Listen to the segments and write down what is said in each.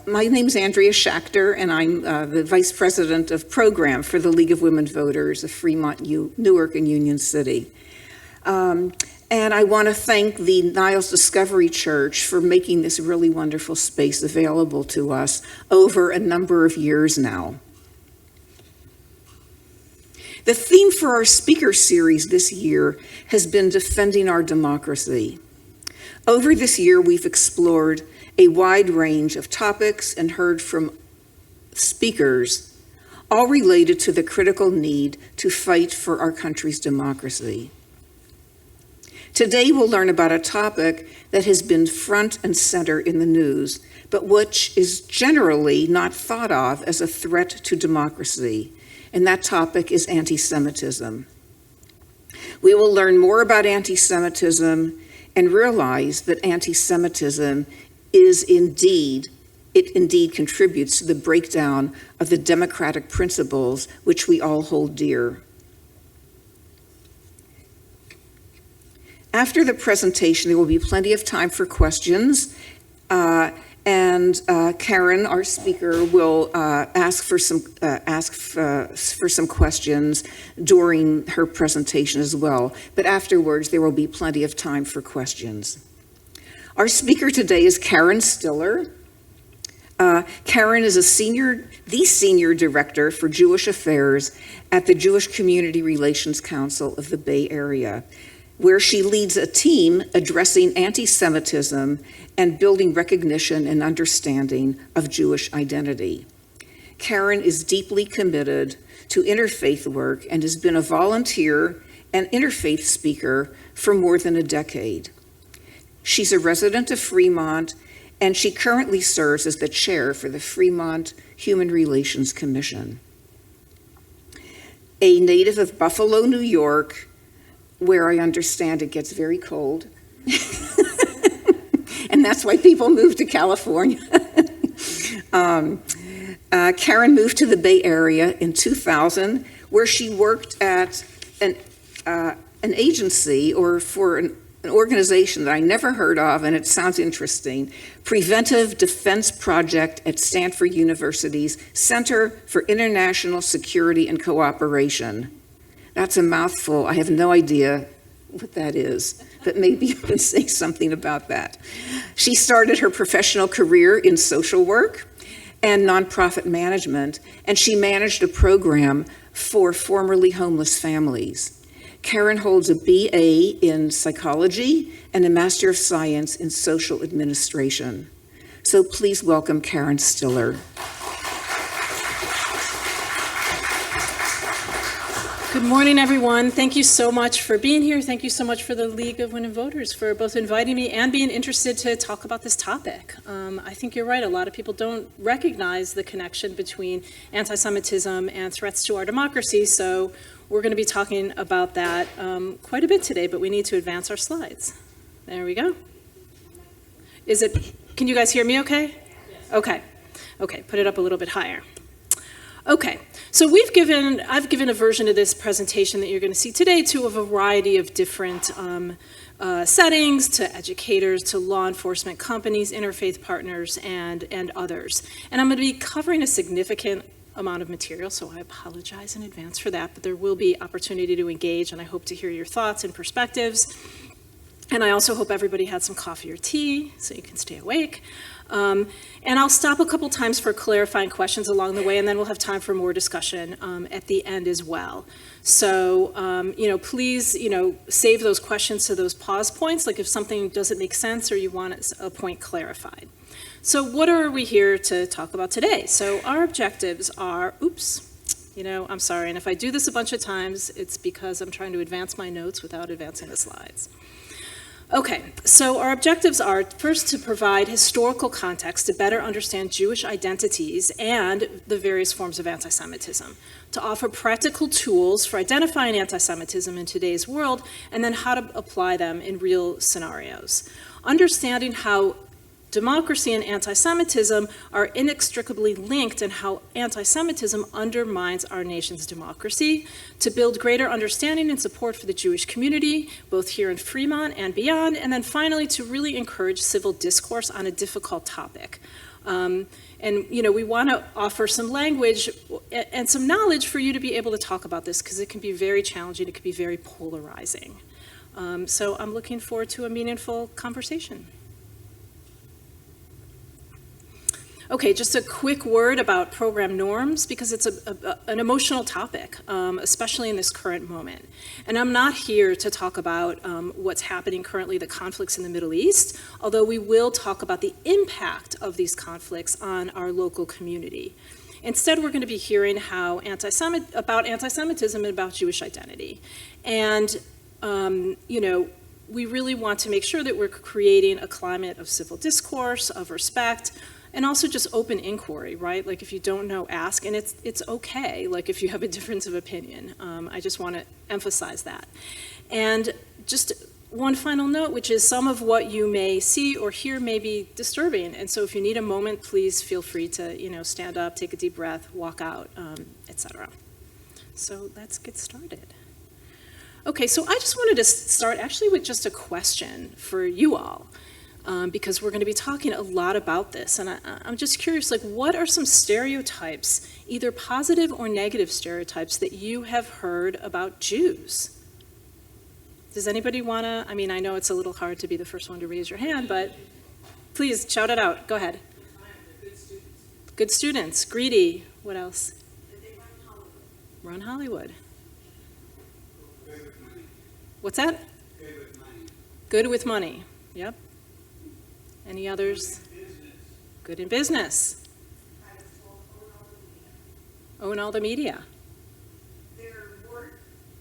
My name is Andrea Schachter, and I'm the Vice President of Program for the League of Women Voters of Fremont-Newark and Union City. And I want to thank the Niles Discovery Church for making this really wonderful space available to us over a number of years now. The theme for our speaker series this year has been defending our democracy. Over this year, we've explored a wide range of topics and heard from speakers, all related to the critical need to fight for our country's democracy. Today, we'll learn about a topic that has been front and center in the news, but which is generally not thought of as a threat to democracy, and that topic is anti-Semitism. We will learn more about anti-Semitism and realize that anti-Semitism indeed contributes to the breakdown of the democratic principles which we all hold dear. After the presentation, there will be plenty of time for questions, and Karen, our speaker, will ask for some questions during her presentation as well. But afterwards, there will be plenty of time for questions. Our speaker today is Karen Stiller. Karen is the senior director for Jewish affairs at the Jewish Community Relations Council of the Bay Area, where she leads a team addressing anti-Semitism and building recognition and understanding of Jewish identity. Karen is deeply committed to interfaith work and has been a volunteer and interfaith speaker for more than a decade. She's a resident of Fremont, and she currently serves as the chair for the Fremont Human Relations Commission. A native of Buffalo, New York, where I understand it gets very cold. And that's why people move to California. Karen moved to the Bay Area in 2000, where she worked at an agency or for an organization that I never heard of, and it sounds interesting, Preventive Defense Project at Stanford University's Center for International Security and Cooperation. That's a mouthful. I have no idea what that is, but maybe you can say something about that. She started her professional career in social work and nonprofit management, and she managed a program for formerly homeless families. Karen holds a BA in psychology and a Master of Science in social administration. So please welcome Karen Stiller. Good morning, everyone. Thank you so much for being here. Thank you so much for the League of Women Voters for both inviting me and being interested to talk about this topic. I think you're right. A lot of people don't recognize the connection between anti-Semitism and threats to our democracy, so we're going to be talking about that quite a bit today, but we need to advance our slides. There we go. Can you guys hear me okay? Yes. Okay, put it up a little bit higher. Okay, so I've given a version of this presentation that you're going to see today to a variety of different settings, to educators, to law enforcement companies, interfaith partners, and others. And I'm going to be covering a significant amount of material, so I apologize in advance for that, but there will be opportunity to engage, and I hope to hear your thoughts and perspectives. And I also hope everybody had some coffee or tea so you can stay awake. And I'll stop a couple times for clarifying questions along the way, and then we'll have time for more discussion at the end as well. So, please, save those questions to those pause points, like if something doesn't make sense or you want a point clarified. So what are we here to talk about today? So our objectives are, I'm sorry, and if I do this a bunch of times, it's because I'm trying to advance my notes without advancing the slides. Okay, so our objectives are first to provide historical context to better understand Jewish identities and the various forms of anti-Semitism, to offer practical tools for identifying anti-Semitism in today's world, and then how to apply them in real scenarios. Understanding how democracy and anti-Semitism are inextricably linked and how anti-Semitism undermines our nation's democracy, to build greater understanding and support for the Jewish community, both here in Fremont and beyond, and then finally to really encourage civil discourse on a difficult topic. And, we want to offer some language and some knowledge for you to be able to talk about this, because it can be very challenging, it can be very polarizing. So I'm looking forward to a meaningful conversation. Okay, just a quick word about program norms, because it's an emotional topic, especially in this current moment. And I'm not here to talk about what's happening currently, the conflicts in the Middle East, although we will talk about the impact of these conflicts on our local community. Instead, we're going to be hearing about anti-Semitism and about Jewish identity. And, we really want to make sure that we're creating a climate of civil discourse, of respect, and also just open inquiry, right? Like, if you don't know, ask, and it's okay, like, if you have a difference of opinion. I just want to emphasize that. And just one final note, which is some of what you may see or hear may be disturbing, and so if you need a moment, please feel free to, stand up, take a deep breath, walk out, etc. So let's get started. Okay, so I just wanted to start actually with just a question for you all. Because we're going to be talking a lot about this, and I'm just curious, like, what are some stereotypes, either positive or negative stereotypes, that you have heard about Jews? Does anybody want to, I know it's a little hard to be the first one to raise your hand, but please shout it out. Go ahead. Good students. Greedy. What else? Run Hollywood. What's that? Good with money. Yep. Any others? Good in business. Own all the media. There were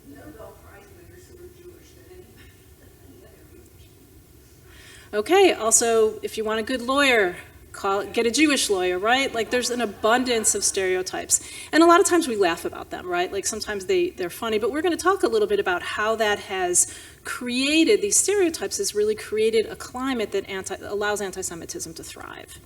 Nobel Prize winners who were Jewish than any other religion. Okay, also, if you want a good lawyer, get a Jewish lawyer, right? Like, there's an abundance of stereotypes. And a lot of times we laugh about them, right? Like, sometimes they're funny, but we're going to talk a little bit about how that has created, these stereotypes has really created a climate that allows anti-Semitism to thrive.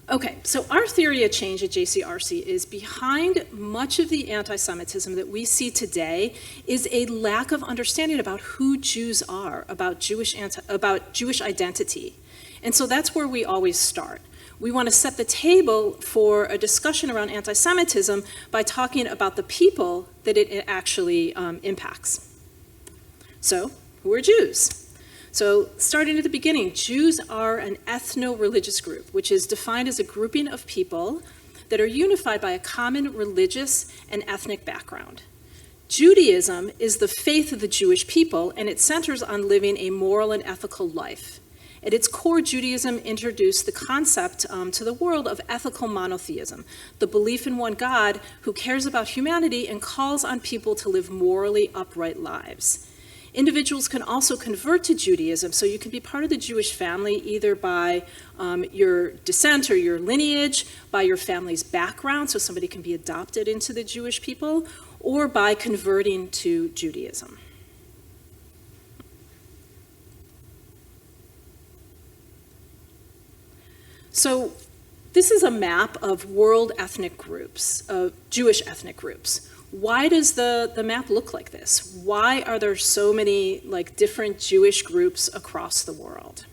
Okay, so our theory of change at JCRC is behind much of the anti-Semitism that we see today is a lack of understanding about who Jews are, about Jewish identity. And so that's where we always start. We want to set the table for a discussion around anti-Semitism by talking about the people that it actually impacts. So, who are Jews? So, starting at the beginning, Jews are an ethno-religious group, which is defined as a grouping of people that are unified by a common religious and ethnic background. Judaism is the faith of the Jewish people, and it centers on living a moral and ethical life. At its core, Judaism introduced the concept to the world of ethical monotheism, the belief in one God who cares about humanity and calls on people to live morally upright lives. Individuals can also convert to Judaism, so you can be part of the Jewish family either by your descent or your lineage, by your family's background, so somebody can be adopted into the Jewish people, or by converting to Judaism. So this is a map of world ethnic groups, of Jewish ethnic groups. Why does the map look like this? Why are there so many different Jewish groups across the world?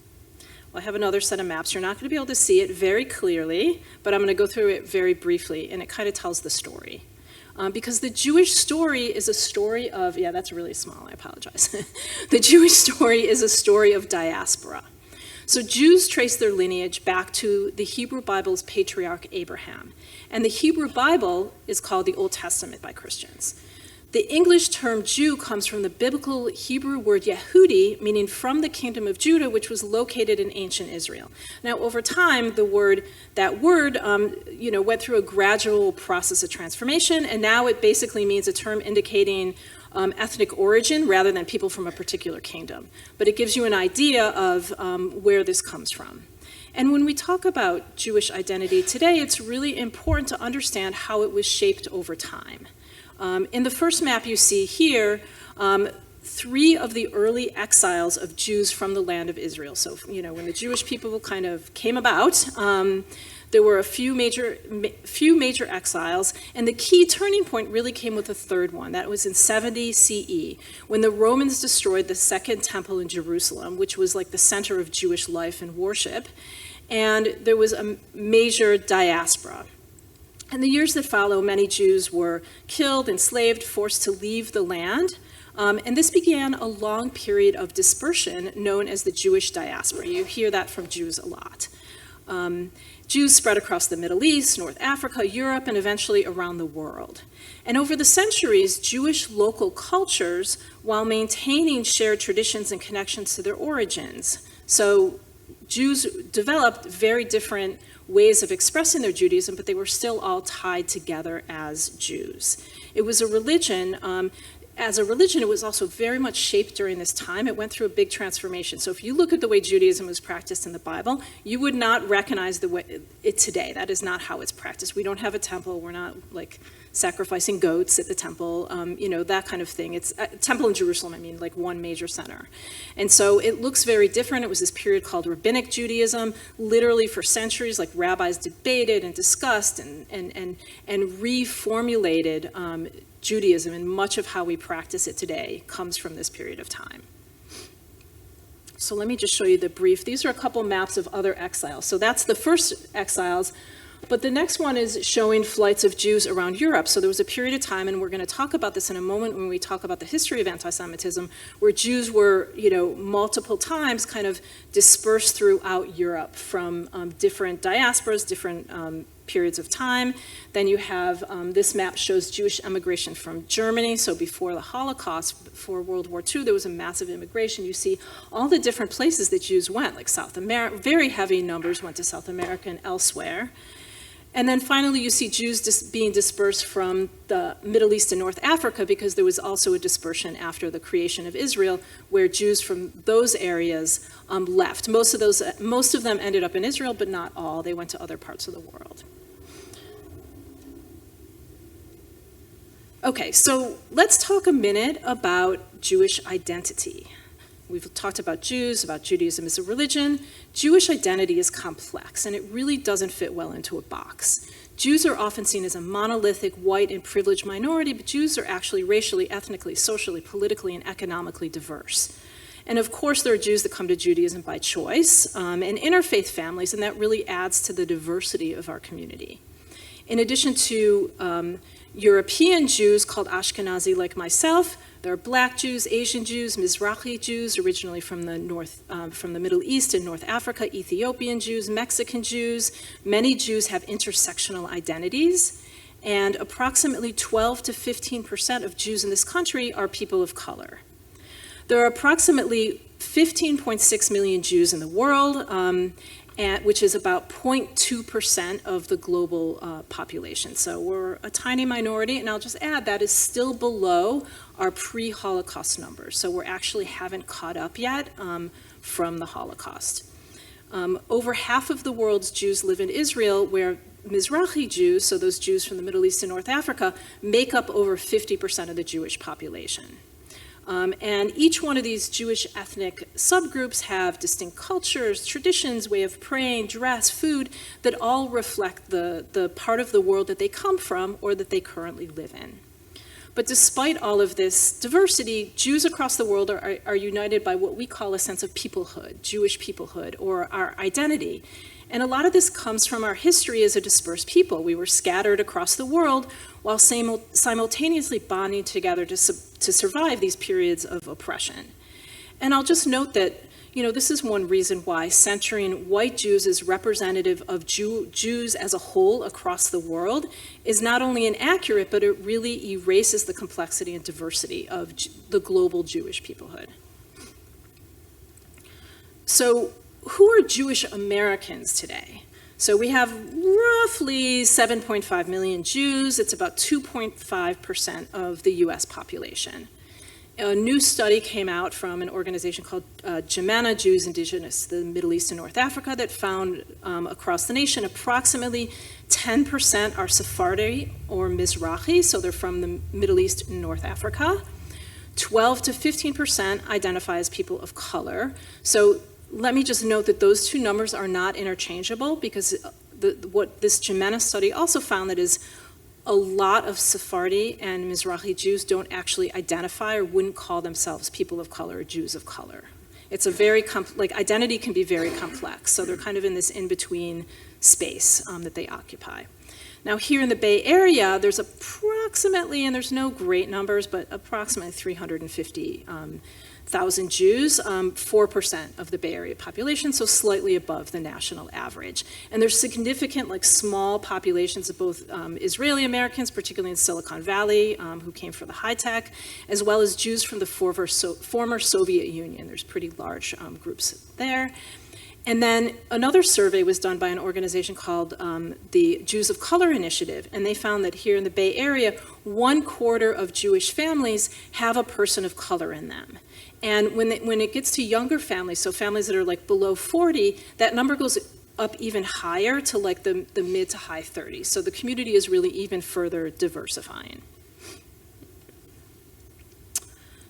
Well, I have another set of maps. You're not going to be able to see it very clearly, but I'm going to go through it very briefly, and it kind of tells the story. Because the Jewish story is a story of, yeah, that's really small, I apologize. The Jewish story is a story of diaspora. So Jews trace their lineage back to the Hebrew Bible's patriarch Abraham. And the Hebrew Bible is called the Old Testament by Christians. The English term Jew comes from the biblical Hebrew word Yehudi, meaning from the kingdom of Judah, which was located in ancient Israel. Now, over time, that word went through a gradual process of transformation, and now it basically means a term indicating ethnic origin rather than people from a particular kingdom. But it gives you an idea of where this comes from. And when we talk about Jewish identity today, it's really important to understand how it was shaped over time. In the first map you see here, 3 of the early exiles of Jews from the land of Israel. So, when the Jewish people kind of came about, there were a few major exiles, and the key turning point really came with the third one. That was in 70 CE, when the Romans destroyed the Second Temple in Jerusalem, which was like the center of Jewish life and worship. and there was a major diaspora. In the years that follow, many Jews were killed, enslaved, forced to leave the land, and this began a long period of dispersion known as the Jewish diaspora. You hear that from Jews a lot. Jews spread across the Middle East, North Africa, Europe, and eventually around the world. And over the centuries, Jewish local cultures, while maintaining shared traditions and connections to their origins. So Jews developed very different ways of expressing their Judaism, but they were still all tied together as Jews. It was a religion. As a religion, it was also very much shaped during this time. It went through a big transformation. So if you look at the way Judaism was practiced in the Bible, you would not recognize the way it today. That is not how it's practiced. We don't have a temple. We're not like sacrificing goats at the temple, that kind of thing. It's a temple in Jerusalem, like one major center. And so it looks very different. It was this period called Rabbinic Judaism. Literally for centuries, like rabbis debated and discussed and reformulated Judaism, and much of how we practice it today comes from this period of time. So let me just show you the brief. These are a couple maps of other exiles. So that's the first exiles, but the next one is showing flights of Jews around Europe. So there was a period of time, and we're going to talk about this in a moment when we talk about the history of anti-Semitism, where Jews were, multiple times kind of dispersed throughout Europe from different diasporas, different periods of time. Then you have, this map shows Jewish emigration from Germany. So before the Holocaust, before World War II, there was a massive immigration. You see all the different places that Jews went, like South America, very heavy numbers went to South America and elsewhere. And then finally, you see Jews being dispersed from the Middle East and North Africa, because there was also a dispersion after the creation of Israel, where Jews from those areas left. Most of them ended up in Israel, but not all. They went to other parts of the world. Okay, so let's talk a minute about Jewish identity. We've talked about Jews, about Judaism as a religion. Jewish identity is complex, and it really doesn't fit well into a box. Jews are often seen as a monolithic, white, and privileged minority, but Jews are actually racially, ethnically, socially, politically, and economically diverse. And of course, there are Jews that come to Judaism by choice, and interfaith families, and that really adds to the diversity of our community. In addition to European Jews called Ashkenazi like myself, there are Black Jews, Asian Jews, Mizrahi Jews, originally from the Middle East and North Africa, Ethiopian Jews, Mexican Jews. Many Jews have intersectional identities, and approximately 12 to 15% of Jews in this country are people of color. There are approximately 15.6 million Jews in the world, which is about 0.2% of the global population. So we're a tiny minority, and I'll just add that is still below our pre-Holocaust numbers. So we actually haven't caught up yet from the Holocaust. Over half of the world's Jews live in Israel, where Mizrahi Jews, so those Jews from the Middle East and North Africa, make up over 50% of the Jewish population. And each one of these Jewish ethnic subgroups have distinct cultures, traditions, way of praying, dress, food, that all reflect the part of the world that they come from or that they currently live in. But despite all of this diversity, Jews across the world are united by what we call a sense of peoplehood, Jewish peoplehood, or our identity. And a lot of this comes from our history as a dispersed people. We were scattered across the world while simultaneously bonding together to survive these periods of oppression. And I'll just note that, this is one reason why centering white Jews as representative of Jews as a whole across the world is not only inaccurate, but it really erases the complexity and diversity of the global Jewish peoplehood. So, who are Jewish Americans today? So we have roughly 7.5 million Jews. It's about 2.5% of the US population. A new study came out from an organization called Jemena, Jews Indigenous to the Middle East and North Africa, that found across the nation approximately 10% are Sephardi or Mizrahi, so they're from the Middle East and North Africa. 12 to 15% identify as people of color. So let me just note that those two numbers are not interchangeable, because what this Jemena study also found that is a lot of Sephardi and Mizrahi Jews don't actually identify or wouldn't call themselves people of color or Jews of color. It's a very, like, identity can be very complex, so they're kind of in this in-between space that they occupy. Now, here in the Bay Area, there's approximately, and there's no great numbers, but approximately 350,000 Jews, 4% of the Bay Area population, so slightly above the national average. And there's significant, like, small populations of both Israeli Americans, particularly in Silicon Valley, who came for the high tech, as well as Jews from the former Soviet Union. There's pretty large groups there. And then another survey was done by an organization called the Jews of Color Initiative, and they found that here in the Bay Area, 1/4 of Jewish families have a person of color in them. And when it gets to younger families, so families that are like below 40, that number goes up even higher to like the mid to high 30s. So the community is really even further diversifying.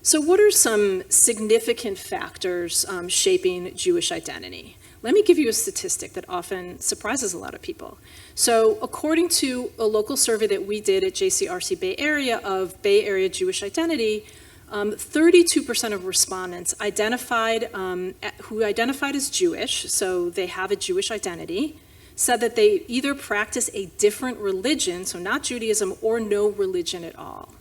So what are some significant factors shaping Jewish identity? Let me give you a statistic that often surprises a lot of people. So according to a local survey that we did at JCRC Bay Area of Bay Area Jewish identity, 32% of respondents identified, who identified as Jewish, so they have a Jewish identity, said that they either practice a different religion, so not Judaism, or no religion at all,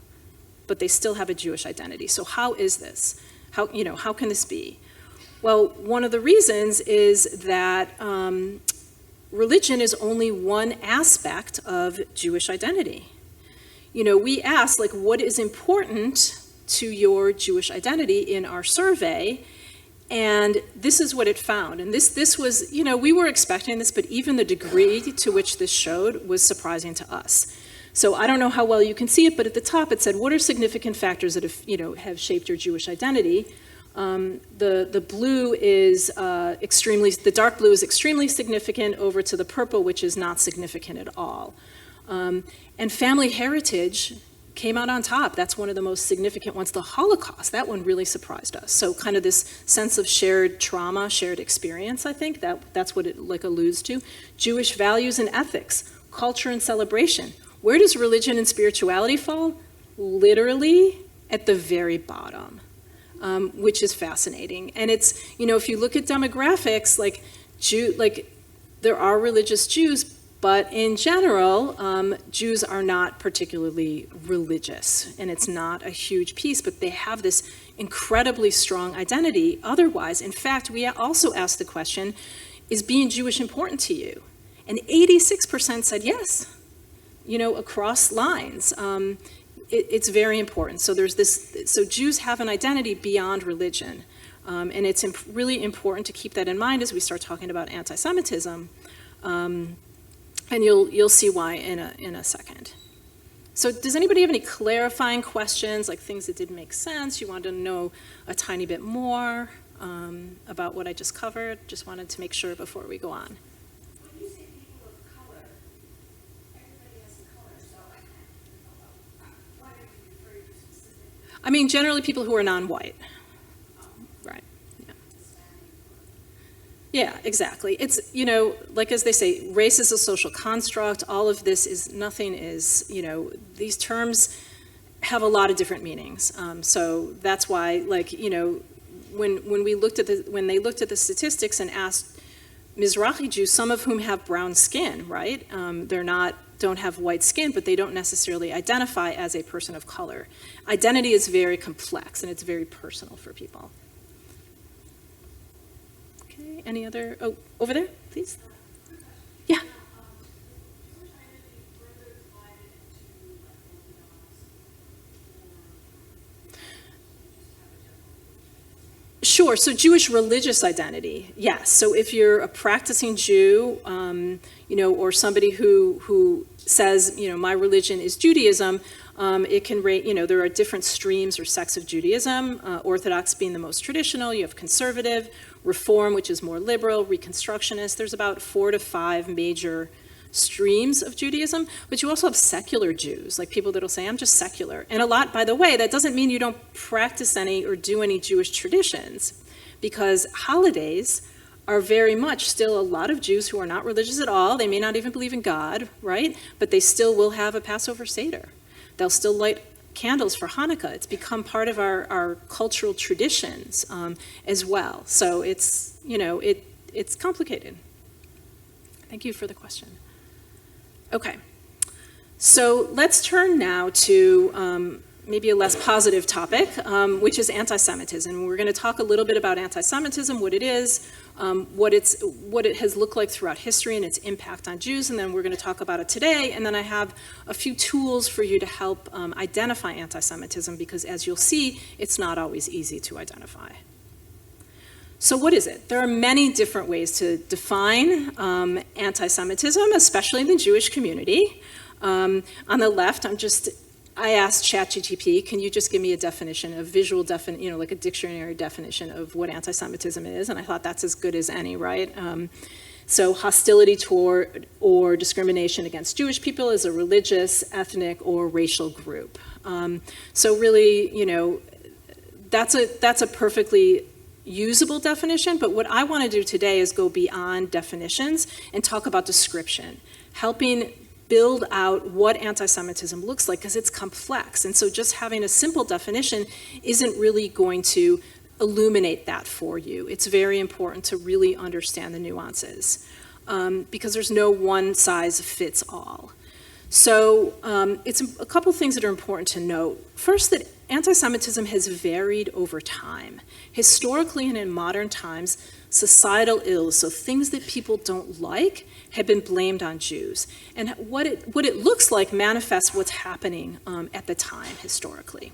but they still have a Jewish identity. So how is this? How can this be? Well, one of the reasons is that religion is only one aspect of Jewish identity. We asked, like, what is important to your Jewish identity in our survey, and this is what it found. And this was, we were expecting this, but even the degree to which this showed was surprising to us. So I don't know how well you can see it, but at the top it said, what are significant factors that have shaped your Jewish identity? The blue is the dark blue is extremely significant over to the purple, which is not significant at all. And family heritage came out on top. That's one of the most significant ones. The Holocaust, that one really surprised us. So kind of this sense of shared trauma, shared experience, I think, that's what it alludes to. Jewish values and ethics, culture and celebration. Where does religion and spirituality fall? Literally at the very bottom. Which is fascinating. And it's, if you look at demographics, there are religious Jews, but in general, Jews are not particularly religious, and it's not a huge piece, but they have this incredibly strong identity otherwise. In fact, we also asked the question, is being Jewish important to you? And 86% said yes, across lines. It's very important. So so Jews have an identity beyond religion, and it's really important to keep that in mind as we start talking about anti-Semitism, and you'll see why in a second. So does anybody have any clarifying questions, like things that didn't make sense? You wanted to know a tiny bit more about what I just covered? Just wanted to make sure before we go on. When you say people of color, everybody has a color, so what are you referring to specifically? I mean, generally people who are non-white. Right. Yeah. Yeah, exactly. It's, like as they say, race is a social construct. All of this is, nothing is, these terms have a lot of different meanings. So that's why, when they looked at the statistics and asked Mizrahi Jews, some of whom have brown skin, right? Don't have white skin, but they don't necessarily identify as a person of color. Identity is very complex, and it's very personal for people. Okay, any other, over there, please? Yeah. Sure, so Jewish religious identity, yes. So if you're a practicing Jew, or somebody who says, my religion is Judaism, it can rate, there are different streams or sects of Judaism, Orthodox being the most traditional, you have conservative, Reform, which is more liberal, Reconstructionist. There's about 4 to 5 major streams of Judaism, but you also have secular Jews, like people that'll say, I'm just secular. And a lot, by the way, that doesn't mean you don't practice any or do any Jewish traditions, because holidays are very much still a lot of Jews who are not religious at all. They may not even believe in God, right? But they still will have a Passover Seder. They'll still light candles for Hanukkah. It's become part of our cultural traditions as well. So it's, you know, it's complicated. Thank you for the question. Okay, so let's turn now to maybe a less positive topic, which is anti-Semitism. We're going to talk a little bit about anti-Semitism, what it is, what it has looked like throughout history and its impact on Jews, and then we're going to talk about it today. And then I have a few tools for you to help identify anti-Semitism, because as you'll see, it's not always easy to identify. So what is it? There are many different ways to define anti-Semitism, especially in the Jewish community. On the left, I asked ChatGPT, can you just give me a definition, a visual definition, you know, like a dictionary definition of what anti-Semitism is? And I thought that's as good as any, right? So hostility toward or discrimination against Jewish people as a religious, ethnic, or racial group. So really, you know, that's a perfectly usable definition, but what I want to do today is go beyond definitions and talk about description, helping build out what anti-Semitism looks like, because it's complex. And so just having a simple definition isn't really going to illuminate that for you. It's very important to really understand the nuances, because there's no one size fits all. So it's a couple things that are important to note. First, that anti-Semitism has varied over time. Historically and in modern times, societal ills, so things that people don't like, have been blamed on Jews. And what it looks like manifests what's happening at the time historically.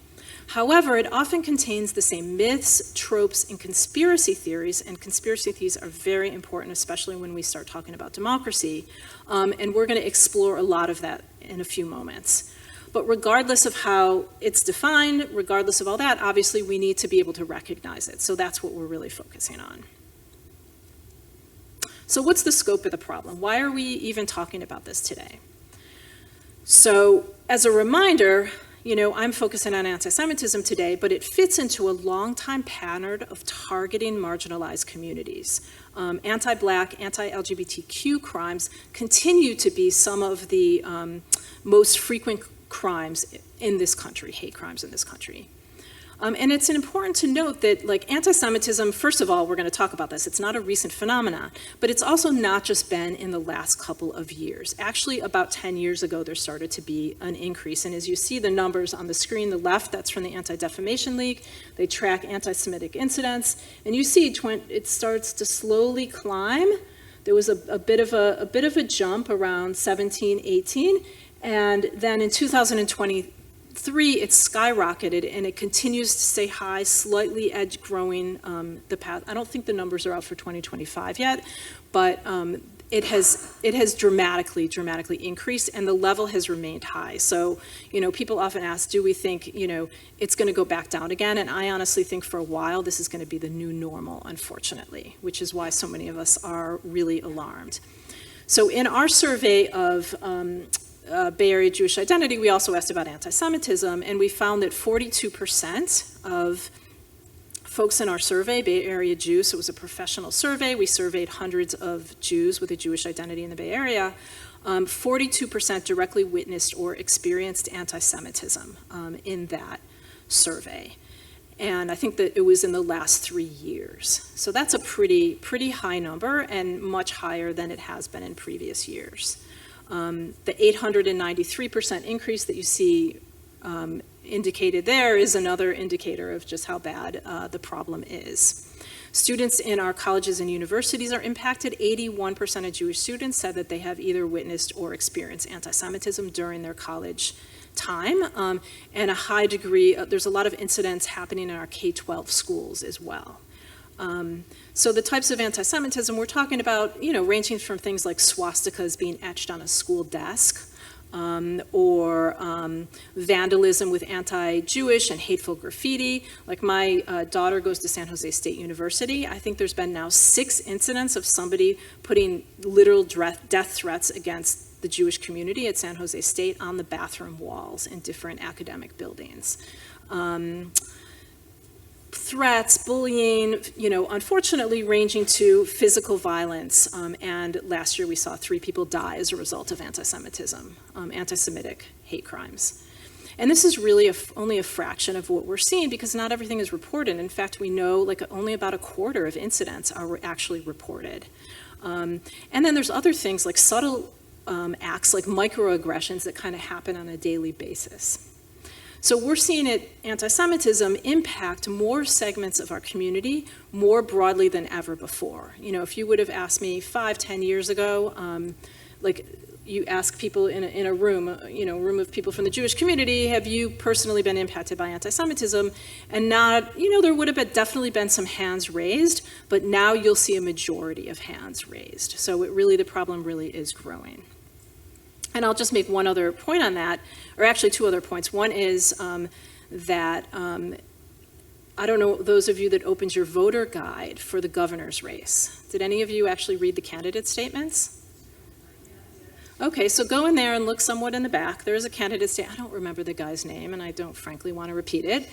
However, it often contains the same myths, tropes, and conspiracy theories, and conspiracy theories are very important, especially when we start talking about democracy, and we're going to explore a lot of that in a few moments. But regardless of how it's defined, regardless of all that, obviously we need to be able to recognize it, so that's what we're really focusing on. So what's the scope of the problem? Why are we even talking about this today? So as a reminder, you know, I'm focusing on anti-Semitism today, but it fits into a long-time pattern of targeting marginalized communities. Anti-Black, anti-LGBTQ crimes continue to be some of the most frequent crimes in this country, hate crimes in this country. And it's important to note that, like, anti-Semitism, first of all, we're going to talk about this, it's not a recent phenomenon, but it's also not just been in the last couple of years. Actually, about 10 years ago, there started to be an increase. And as you see the numbers on the screen, the left, that's from the Anti-Defamation League. They track anti-Semitic incidents. And you see it starts to slowly climb. There was a bit of a jump around 17, 18. And then in 2023, it skyrocketed, and it continues to stay high, slightly edge growing the path. I don't think the numbers are out for 2025 yet, but it has dramatically increased, and the level has remained high. So, you know, people often ask, do we think, you know, it's going to go back down again? And I honestly think for a while this is going to be the new normal, unfortunately, which is why so many of us are really alarmed. So in our survey of Bay Area Jewish identity, we also asked about anti-Semitism, and we found that 42% of folks in our survey, Bay Area Jews, so it was a professional survey, we surveyed hundreds of Jews with a Jewish identity in the Bay Area, 42% directly witnessed or experienced anti-Semitism in that survey. And I think that it was in the last 3 years. So that's a pretty high number, and much higher than it has been in previous years. The 893% increase that you see indicated there is another indicator of just how bad the problem is. Students in our colleges and universities are impacted. 81% of Jewish students said that they have either witnessed or experienced anti-Semitism during their college time, and a high degree, there's a lot of incidents happening in our K-12 schools as well. So the types of anti-Semitism we're talking about, you know, ranging from things like swastikas being etched on a school desk, or vandalism with anti-Jewish and hateful graffiti. Like my daughter goes to San Jose State University. I think there's been now 6 incidents of somebody putting literal death threats against the Jewish community at San Jose State on the bathroom walls in different academic buildings. Threats, bullying, you know, unfortunately ranging to physical violence. And last year we saw 3 people die as a result of anti-Semitism, anti-Semitic hate crimes. And this is really only a fraction of what we're seeing because not everything is reported. In fact, we know like only about a quarter of incidents are actually reported. And then there's other things like subtle acts like microaggressions that kind of happen on a daily basis. So we're seeing anti-Semitism impact more segments of our community more broadly than ever before. You know, if you would have asked me 5-10 years ago, like you ask people in a room, you know, a room of people from the Jewish community, have you personally been impacted by anti-Semitism? And not, you know, there would have definitely been some hands raised, but now you'll see a majority of hands raised. So the problem really is growing. And I'll just make one other point on that, or actually two other points. One is that, I don't know, those of you that opened your voter guide for the governor's race, did any of you actually read the candidate statements? Okay, so go in there and look somewhat in the back. There's a candidate statement. I don't remember the guy's name, and I don't frankly want to repeat it.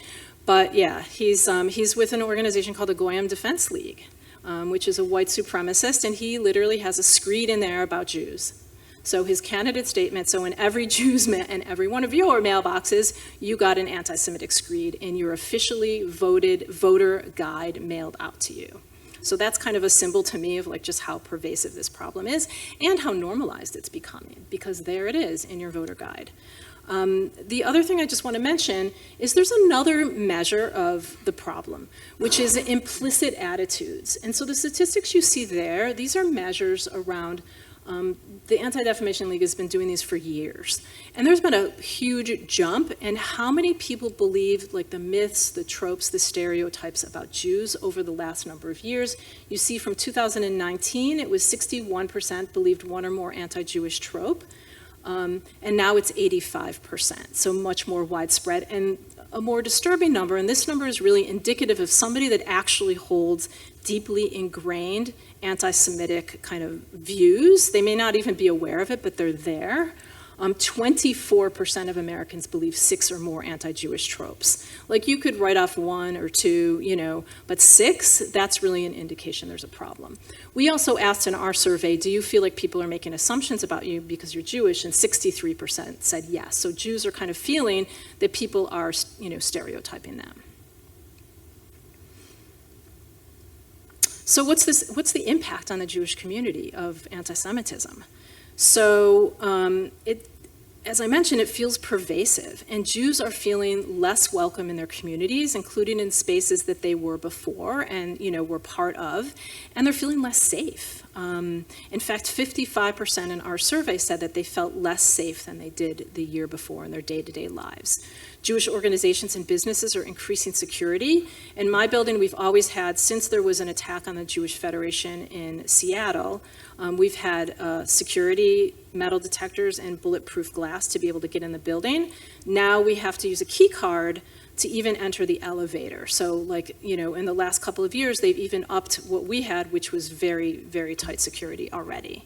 But yeah, he's with an organization called the Goyim Defense League, which is a white supremacist, and he literally has a screed in there about Jews. So his candidate statement, so in every and every one of your mailboxes, you got an anti-Semitic screed in your officially voted voter guide mailed out to you. So that's kind of a symbol to me of like just how pervasive this problem is and how normalized it's becoming, because there it is in your voter guide. The other thing I just want to mention is there's another measure of the problem, which is implicit attitudes. And so the statistics you see there, these are measures around the Anti-Defamation League has been doing these for years. And there's been a huge jump in how many people believe like the myths, the tropes, the stereotypes about Jews over the last number of years. You see from 2019, it was 61% believed one or more anti-Jewish trope. And now it's 85%, so much more widespread. And a more disturbing number, and this number is really indicative of somebody that actually holds deeply ingrained anti-Semitic kind of views. They may not even be aware of it, but they're there. 24% of Americans believe 6 or more anti-Jewish tropes. Like you could write off 1 or 2, you know, but 6, that's really an indication there's a problem. We also asked in our survey, do you feel like people are making assumptions about you because you're Jewish? And 63% said yes. So Jews are kind of feeling that people are, you know, stereotyping them. So what's the impact on the Jewish community of anti-Semitism? So as I mentioned, it feels pervasive, and Jews are feeling less welcome in their communities, including in spaces that they were before and, you know, were part of, and they're feeling less safe. In fact, 55% in our survey said that they felt less safe than they did the year before in their day-to-day lives. Jewish organizations and businesses are increasing security. In my building, we've always had, since there was an attack on the Jewish Federation in Seattle, we've had security, metal detectors, and bulletproof glass to be able to get in the building. Now we have to use a key card to even enter the elevator. So like, you know, in the last couple of years, they've even upped what we had, which was very, very tight security already.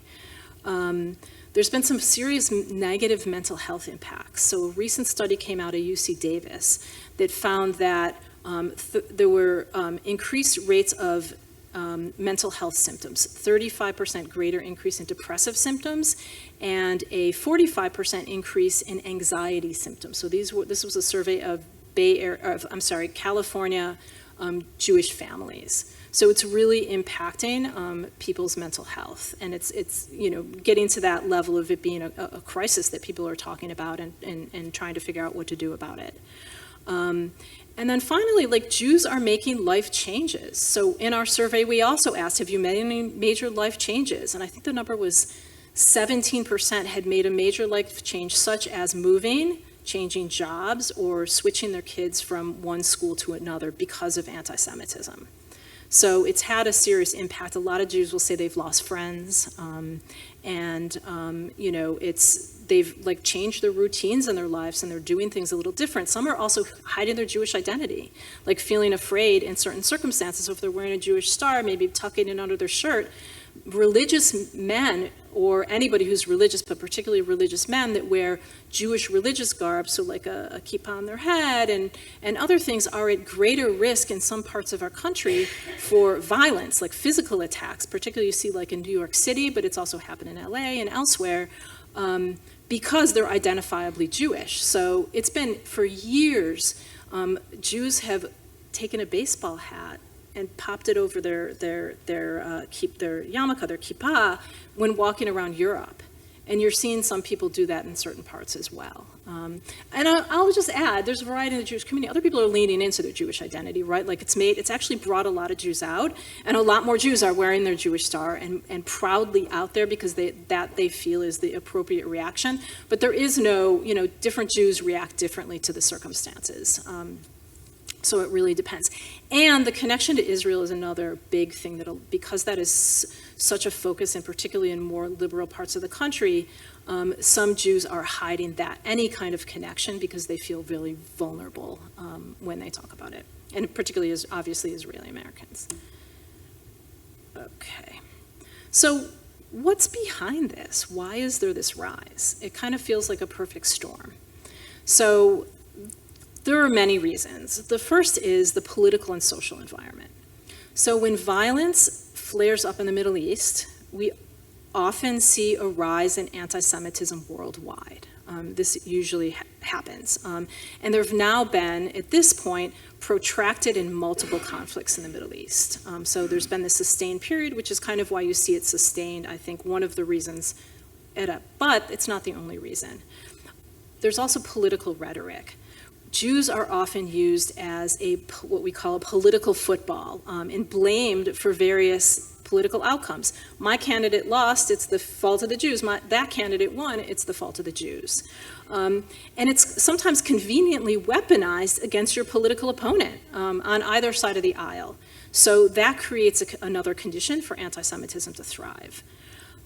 There's been some serious negative mental health impacts. So a recent study came out of UC Davis that found that there were increased rates of mental health symptoms, 35% greater increase in depressive symptoms, and a 45% increase in anxiety symptoms. So this was a survey of California Jewish families. So it's really impacting people's mental health, and it's you know, getting to that level of it being a crisis that people are talking about and trying to figure out what to do about it. And then finally, like, Jews are making life changes. So in our survey, we also asked, have you made any major life changes? And I think the number was 17% had made a major life change, such as moving, changing jobs, or switching their kids from one school to another because of anti-Semitism. So it's had a serious impact. A lot of Jews will say they've lost friends, you know, they've like changed their routines in their lives, and they're doing things a little different. Some are also hiding their Jewish identity, like feeling afraid in certain circumstances. So if they're wearing a Jewish star, maybe tucking it under their shirt. Religious men, or anybody who's religious, but particularly religious men that wear Jewish religious garb, so like a kippah on their head and other things, are at greater risk in some parts of our country for violence, like physical attacks, particularly you see like in New York City, but it's also happened in LA and elsewhere, because they're identifiably Jewish. So it's been for years, Jews have taken a baseball hat and popped it over their yarmulke, their kippah, when walking around Europe. And you're seeing some people do that in certain parts as well. And I'll just add, there's a variety in the Jewish community. Other people are leaning into their Jewish identity, right? Like it's actually brought a lot of Jews out, and a lot more Jews are wearing their Jewish star and proudly out there because that they feel is the appropriate reaction. But there is no, different Jews react differently to the circumstances. So it really depends. And the connection to Israel is another big thing because that is such a focus, and particularly in more liberal parts of the country, some Jews are hiding any kind of connection because they feel really vulnerable when they talk about it. And particularly as obviously Israeli Americans. Okay. So what's behind this? Why is there this rise? It kind of feels like a perfect storm. So there are many reasons. The first is the political and social environment. So when violence flares up in the Middle East, we often see a rise in anti-Semitism worldwide. This usually happens. And there have now been, at this point, protracted and multiple conflicts in the Middle East. So there's been this sustained period, which is kind of why you see it sustained, I think, one of the reasons, but it's not the only reason. There's also political rhetoric. Jews are often used as what we call a political football, and blamed for various political outcomes. My candidate lost, it's the fault of the Jews. That candidate won, it's the fault of the Jews. And it's sometimes conveniently weaponized against your political opponent on either side of the aisle. So that creates another condition for anti-Semitism to thrive.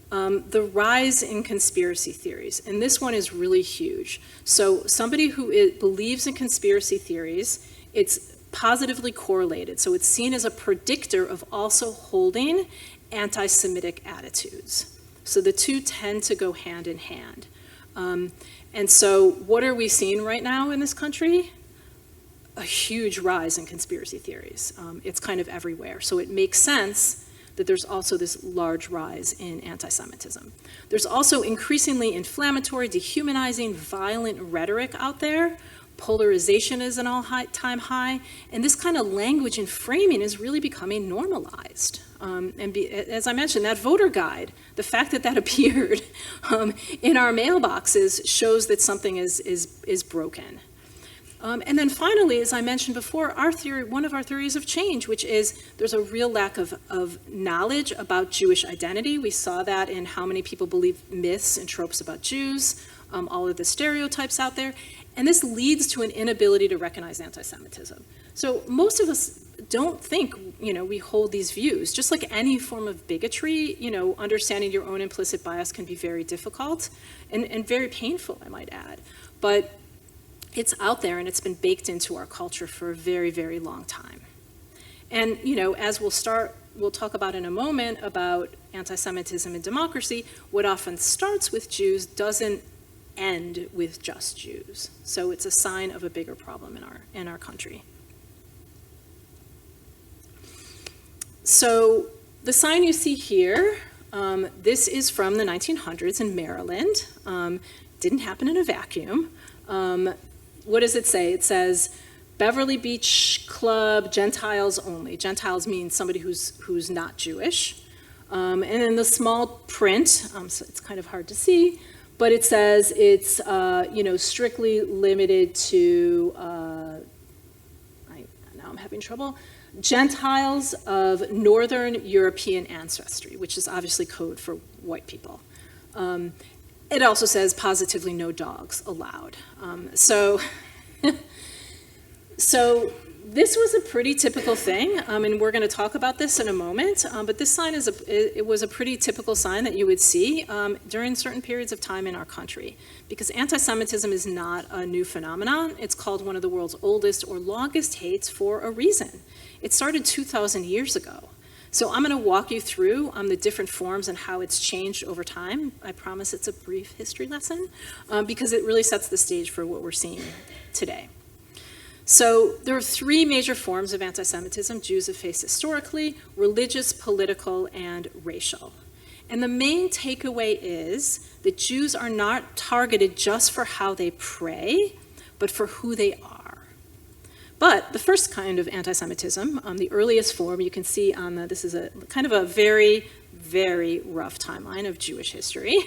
The rise in conspiracy theories, and this one is really huge. So somebody who believes in conspiracy theories, it's positively correlated. So it's seen as a predictor of also holding anti-Semitic attitudes. So the two tend to go hand in hand. And so what are we seeing right now in this country? A huge rise in conspiracy theories. It's kind of everywhere. So it makes sense that there's also this large rise in anti-Semitism. There's also increasingly inflammatory, dehumanizing, violent rhetoric out there. Polarization is an all-time high, and this kind of language and framing is really becoming normalized. As I mentioned, that voter guide, the fact that that appeared in our mailboxes shows that something is broken. And then finally, as I mentioned before, one of our theories of change, which is there's a real lack of knowledge about Jewish identity. We saw that in how many people believe myths and tropes about Jews, all of the stereotypes out there. And this leads to an inability to recognize anti-Semitism. So most of us don't think, we hold these views. Just like any form of bigotry, understanding your own implicit bias can be very difficult and very painful, I might add. But it's out there and it's been baked into our culture for a very, very long time. And, as we'll talk about in a moment about anti-Semitism and democracy, what often starts with Jews doesn't end with just Jews. So it's a sign of a bigger problem in our country. So the sign you see here, this is from the 1900s in Maryland. Didn't happen in a vacuum. What does it say? It says, Beverly Beach Club, Gentiles only. Gentiles means somebody who's not Jewish. And in the small print, so it's kind of hard to see, but it says it's strictly limited to, now I'm having trouble, Gentiles of Northern European ancestry, which is obviously code for white people. It also says positively no dogs allowed. So this was a pretty typical thing, and we're going to talk about this in a moment, but this sign it was a pretty typical sign that you would see during certain periods of time in our country, because anti-Semitism is not a new phenomenon. It's called one of the world's oldest or longest hates for a reason. It started 2,000 years ago. So I'm going to walk you through the different forms and how it's changed over time. I promise it's a brief history lesson, because it really sets the stage for what we're seeing today. So there are three major forms of anti-Semitism Jews have faced historically: religious, political, and racial. And the main takeaway is that Jews are not targeted just for how they pray, but for who they are. But the first kind of anti-Semitism, the earliest form, you can see on this is a kind of a very, very rough timeline of Jewish history.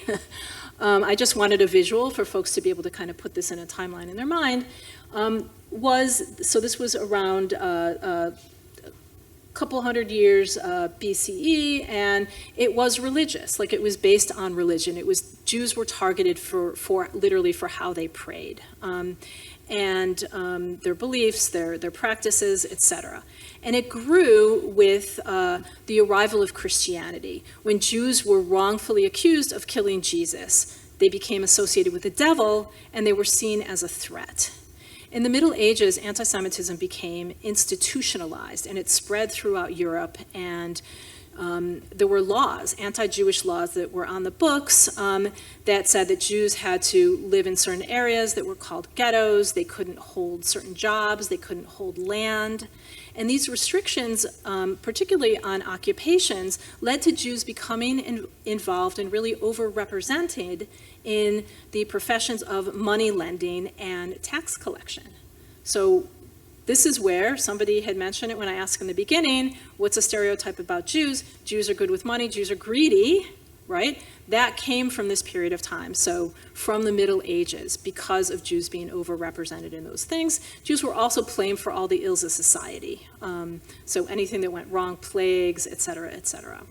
I just wanted a visual for folks to be able to kind of put this in a timeline in their mind. So this was around couple hundred years BCE, and it was religious, like it was based on religion. It was, Jews were targeted for literally for how they prayed, and their beliefs, their practices, etc. And it grew with the arrival of Christianity. When Jews were wrongfully accused of killing Jesus, they became associated with the devil, and they were seen as a threat. In the Middle Ages, anti-Semitism became institutionalized, and it spread throughout Europe, and there were laws, anti-Jewish laws that were on the books that said that Jews had to live in certain areas that were called ghettos, they couldn't hold certain jobs, they couldn't hold land. And these restrictions, particularly on occupations, led to Jews becoming involved and really overrepresented in the professions of money lending and tax collection. So this is where somebody had mentioned it when I asked in the beginning, what's a stereotype about Jews? Jews are good with money, Jews are greedy, right? That came from this period of time. So from the Middle Ages, because of Jews being overrepresented in those things, Jews were also blamed for all the ills of society. So anything that went wrong, plagues, et cetera, et cetera.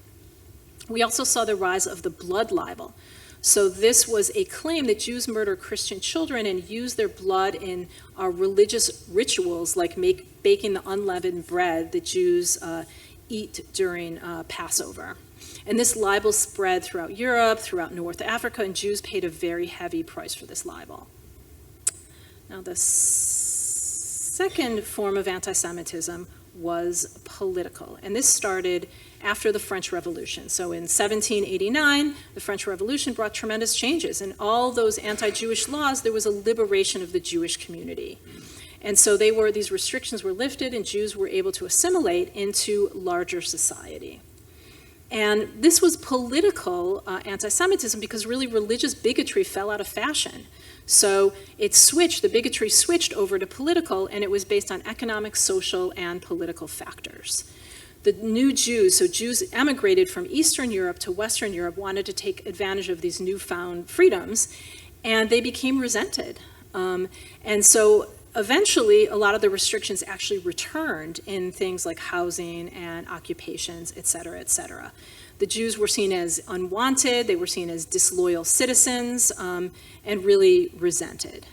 We also saw the rise of the blood libel. So this was a claim that Jews murder Christian children and use their blood in religious rituals like baking the unleavened bread that Jews eat during Passover. And this libel spread throughout Europe, throughout North Africa, and Jews paid a very heavy price for this libel. Now, the second form of anti-Semitism was political, and this started after the French Revolution. So in 1789, the French Revolution brought tremendous changes. In all those anti-Jewish laws, there was a liberation of the Jewish community. And so these restrictions were lifted, and Jews were able to assimilate into larger society. And this was political anti-Semitism because really religious bigotry fell out of fashion. So the bigotry switched over to political, and it was based on economic, social, and political factors. The new Jews, so Jews emigrated from Eastern Europe to Western Europe, wanted to take advantage of these newfound freedoms, and they became resented. And so eventually, a lot of the restrictions actually returned in things like housing and occupations, et cetera, et cetera. The Jews were seen as unwanted, they were seen as disloyal citizens, and really resented.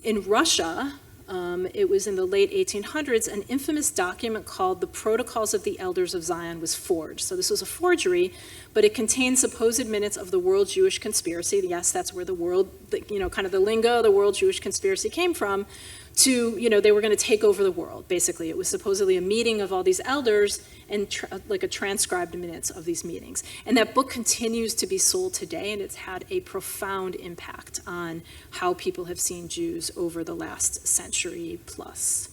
In Russia, it was in the late 1800s, an infamous document called the Protocols of the Elders of Zion was forged. So this was a forgery, but it contained supposed minutes of the World Jewish Conspiracy. Yes, that's where the world, kind of the lingo, the World Jewish Conspiracy came from, they were going to take over the world, basically. It was supposedly a meeting of all these elders and like a transcribed minutes of these meetings. And that book continues to be sold today, and it's had a profound impact on how people have seen Jews over the last century plus.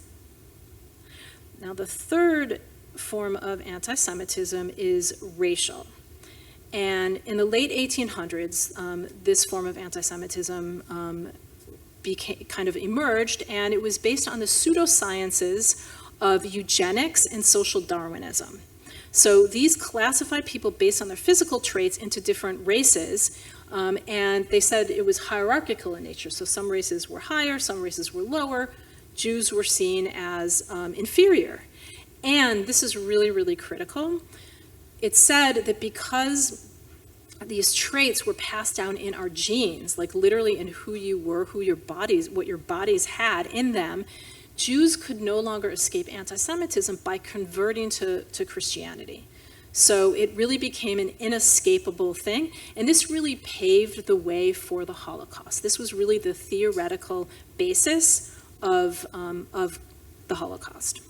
Now, the third form of anti-Semitism is racial. And in the late 1800s, this form of anti-Semitism kind of emerged, and it was based on the pseudosciences of eugenics and social Darwinism. So these classified people based on their physical traits into different races, and they said it was hierarchical in nature. So some races were higher, some races were lower. Jews were seen as inferior. And this is really, really critical. It said that because these traits were passed down in our genes, like literally in who you were, what your bodies had in them, Jews could no longer escape anti-Semitism by converting to Christianity. So it really became an inescapable thing, and this really paved the way for the Holocaust. This was really the theoretical basis of the Holocaust.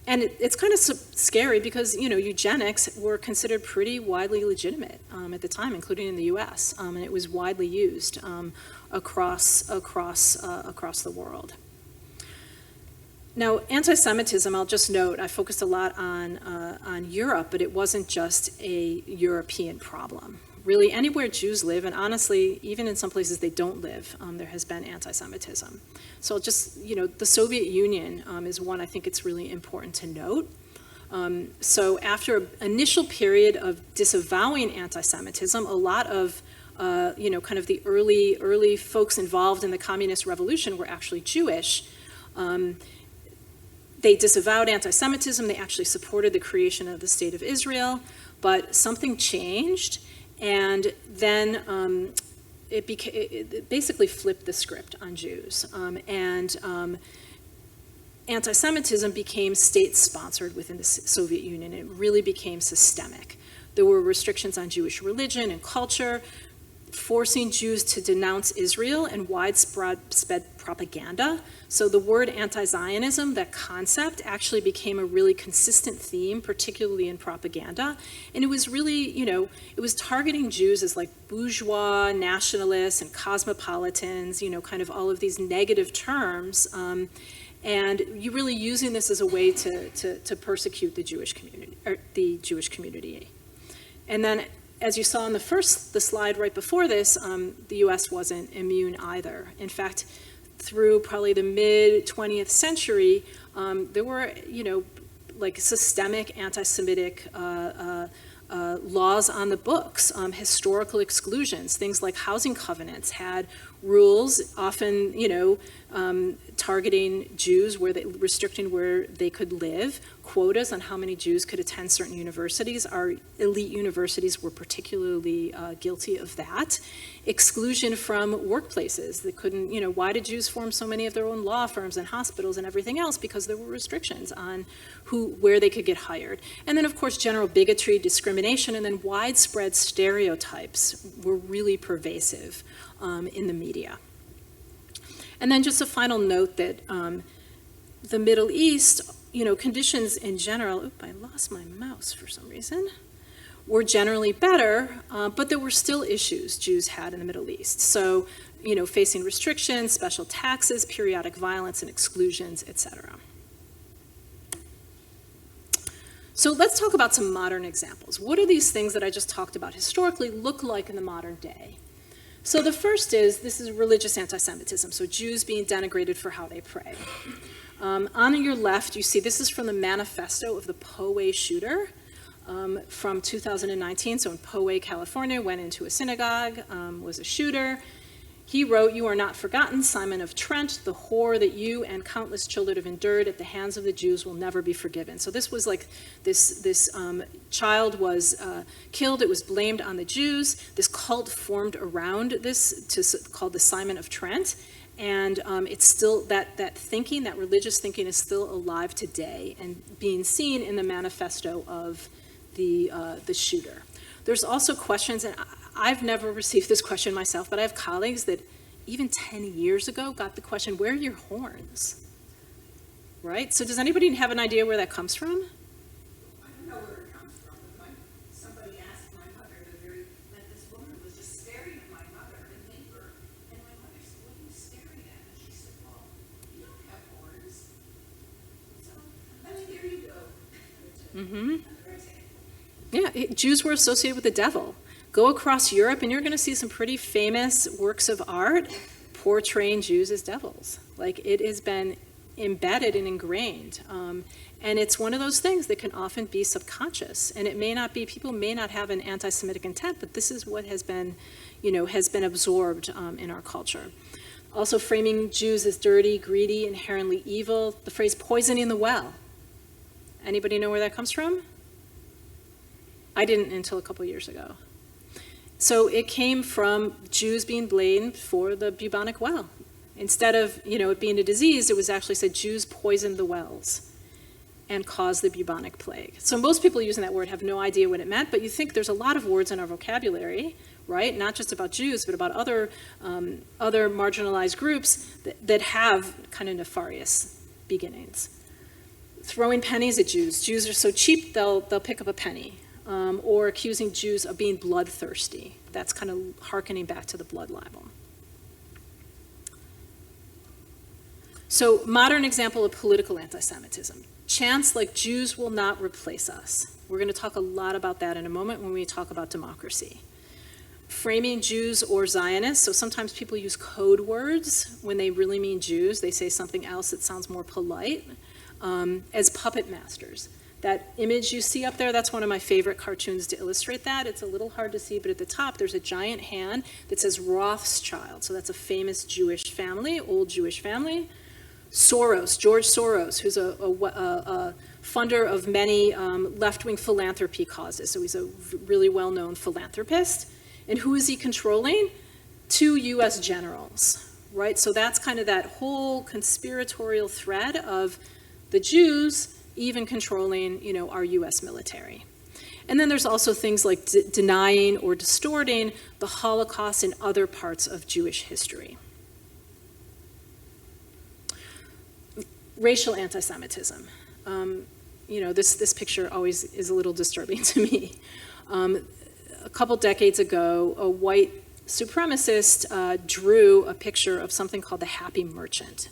And it's kind of scary because, eugenics were considered pretty widely legitimate at the time, including in the U.S., and it was widely used across the world. Now, anti-Semitism, I'll just note, I focused a lot on Europe, but it wasn't just a European problem. Really, anywhere Jews live, and honestly, even in some places they don't live, there has been anti-Semitism. So I'll just, the Soviet Union is one I think it's really important to note. So after an initial period of disavowing anti-Semitism, a lot of kind of the early folks involved in the communist revolution were actually Jewish. They disavowed anti-Semitism. They actually supported the creation of the State of Israel, but something changed, and then it basically flipped the script on Jews, and anti-Semitism became state-sponsored within the Soviet Union. It really became systemic. There were restrictions on Jewish religion and culture, forcing Jews to denounce Israel, and widespread propaganda. So the word anti-Zionism, that concept, actually became a really consistent theme, particularly in propaganda. And it was really, it was targeting Jews as like bourgeois, nationalists, and cosmopolitans, kind of all of these negative terms. And you really using this as a way to persecute the Jewish community, And then, as you saw in the slide right before this, the U.S. wasn't immune either. In fact, through probably the mid-20th century, there were, like systemic anti-Semitic laws on the books, historical exclusions, things like housing covenants had rules, often, targeting Jews, restricting where they could live, quotas on how many Jews could attend certain universities. Our elite universities were particularly guilty of that. Exclusion from workplaces. They couldn't, why did Jews form so many of their own law firms and hospitals and everything else? Because there were restrictions on where they could get hired. And then, of course, general bigotry, discrimination, and then widespread stereotypes were really pervasive in the media. And then just a final note that the Middle East, conditions in general, I lost my mouse for some reason, were generally better, but there were still issues Jews had in the Middle East. So, facing restrictions, special taxes, periodic violence and exclusions, etc. So let's talk about some modern examples. What do these things that I just talked about historically look like in the modern day? So the first this is religious anti-Semitism, so Jews being denigrated for how they pray. On your left, you see this is from the manifesto of the Poway shooter from 2019. So in Poway, California, went into a synagogue, was a shooter. He wrote, "You are not forgotten, Simon of Trent. The horror that you and countless children have endured at the hands of the Jews will never be forgiven." So this was like this child was killed. It was blamed on the Jews. This cult formed around this called the Simon of Trent. And it's still, that thinking, that religious thinking is still alive today and being seen in the manifesto of the shooter. There's also questions, and I've never received this question myself, but I have colleagues that even 10 years ago got the question, where are your horns? Right? So does anybody have an idea where that comes from? I don't know where it comes from, but somebody asked my mother that this woman was just staring at my mother and neighbor, and my mother said, "What are you staring at?" And she said, "Well, you don't have horns." So, there you go. Mm-hmm. Yeah, Jews were associated with the devil. Go across Europe and you're going to see some pretty famous works of art portraying Jews as devils. Like, it has been embedded and ingrained. And it's one of those things that can often be subconscious. And it may not be, people may not have an anti-Semitic intent, but this is what has been, has been absorbed in our culture. Also framing Jews as dirty, greedy, inherently evil. The phrase poisoning the well. Anybody know where that comes from? I didn't until a couple years ago. So it came from Jews being blamed for the bubonic well. Instead of, it being a disease, it was actually said Jews poisoned the wells and caused the bubonic plague. So most people using that word have no idea what it meant, but you think there's a lot of words in our vocabulary, right? Not just about Jews, but about other marginalized groups that have kind of nefarious beginnings. Throwing pennies at Jews. Jews are so cheap, they'll pick up a penny. Or accusing Jews of being bloodthirsty. That's kind of hearkening back to the blood libel. So modern example of political anti-Semitism. Chants like Jews will not replace us. We're going to talk a lot about that in a moment when we talk about democracy. Framing Jews or Zionists, so sometimes people use code words when they really mean Jews. They say something else that sounds more polite, as puppet masters. That image you see up there, that's one of my favorite cartoons to illustrate that. It's a little hard to see, but at the top there's a giant hand that says Rothschild. So that's a famous Jewish family, old Jewish family. Soros, George Soros, who's a funder of many left-wing philanthropy causes. So he's a really well-known philanthropist. And who is he controlling? 2 US generals, right? So that's kind of that whole conspiratorial thread of the Jews even controlling, our US military. And then there's also things like denying or distorting the Holocaust and other parts of Jewish history. Racial anti-Semitism. This picture always is a little disturbing to me. A couple decades ago, a white supremacist drew a picture of something called the Happy Merchant.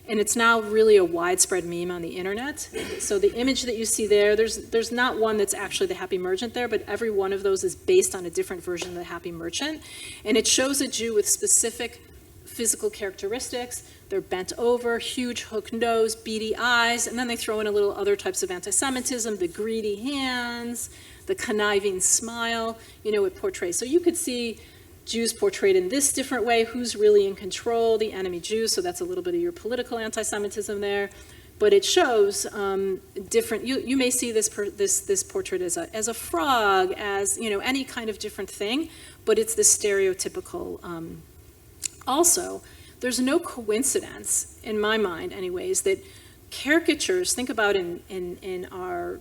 And it's now really a widespread meme on the internet. So the image that you see there, there's not one that's actually the Happy Merchant there, but every one of those is based on a different version of the Happy Merchant. And it shows a Jew with specific physical characteristics. They're bent over, huge hook nose, beady eyes, and then they throw in a little other types of anti-Semitism, the greedy hands, the conniving smile, it portrays. So you could see Jews portrayed in this different way, who's really in control, the enemy Jews, so that's a little bit of your political anti-Semitism there. But it shows different, you may see this portrait as a frog, as any kind of different thing, but it's the stereotypical. Also, there's no coincidence, in my mind anyways, that caricatures, think about in our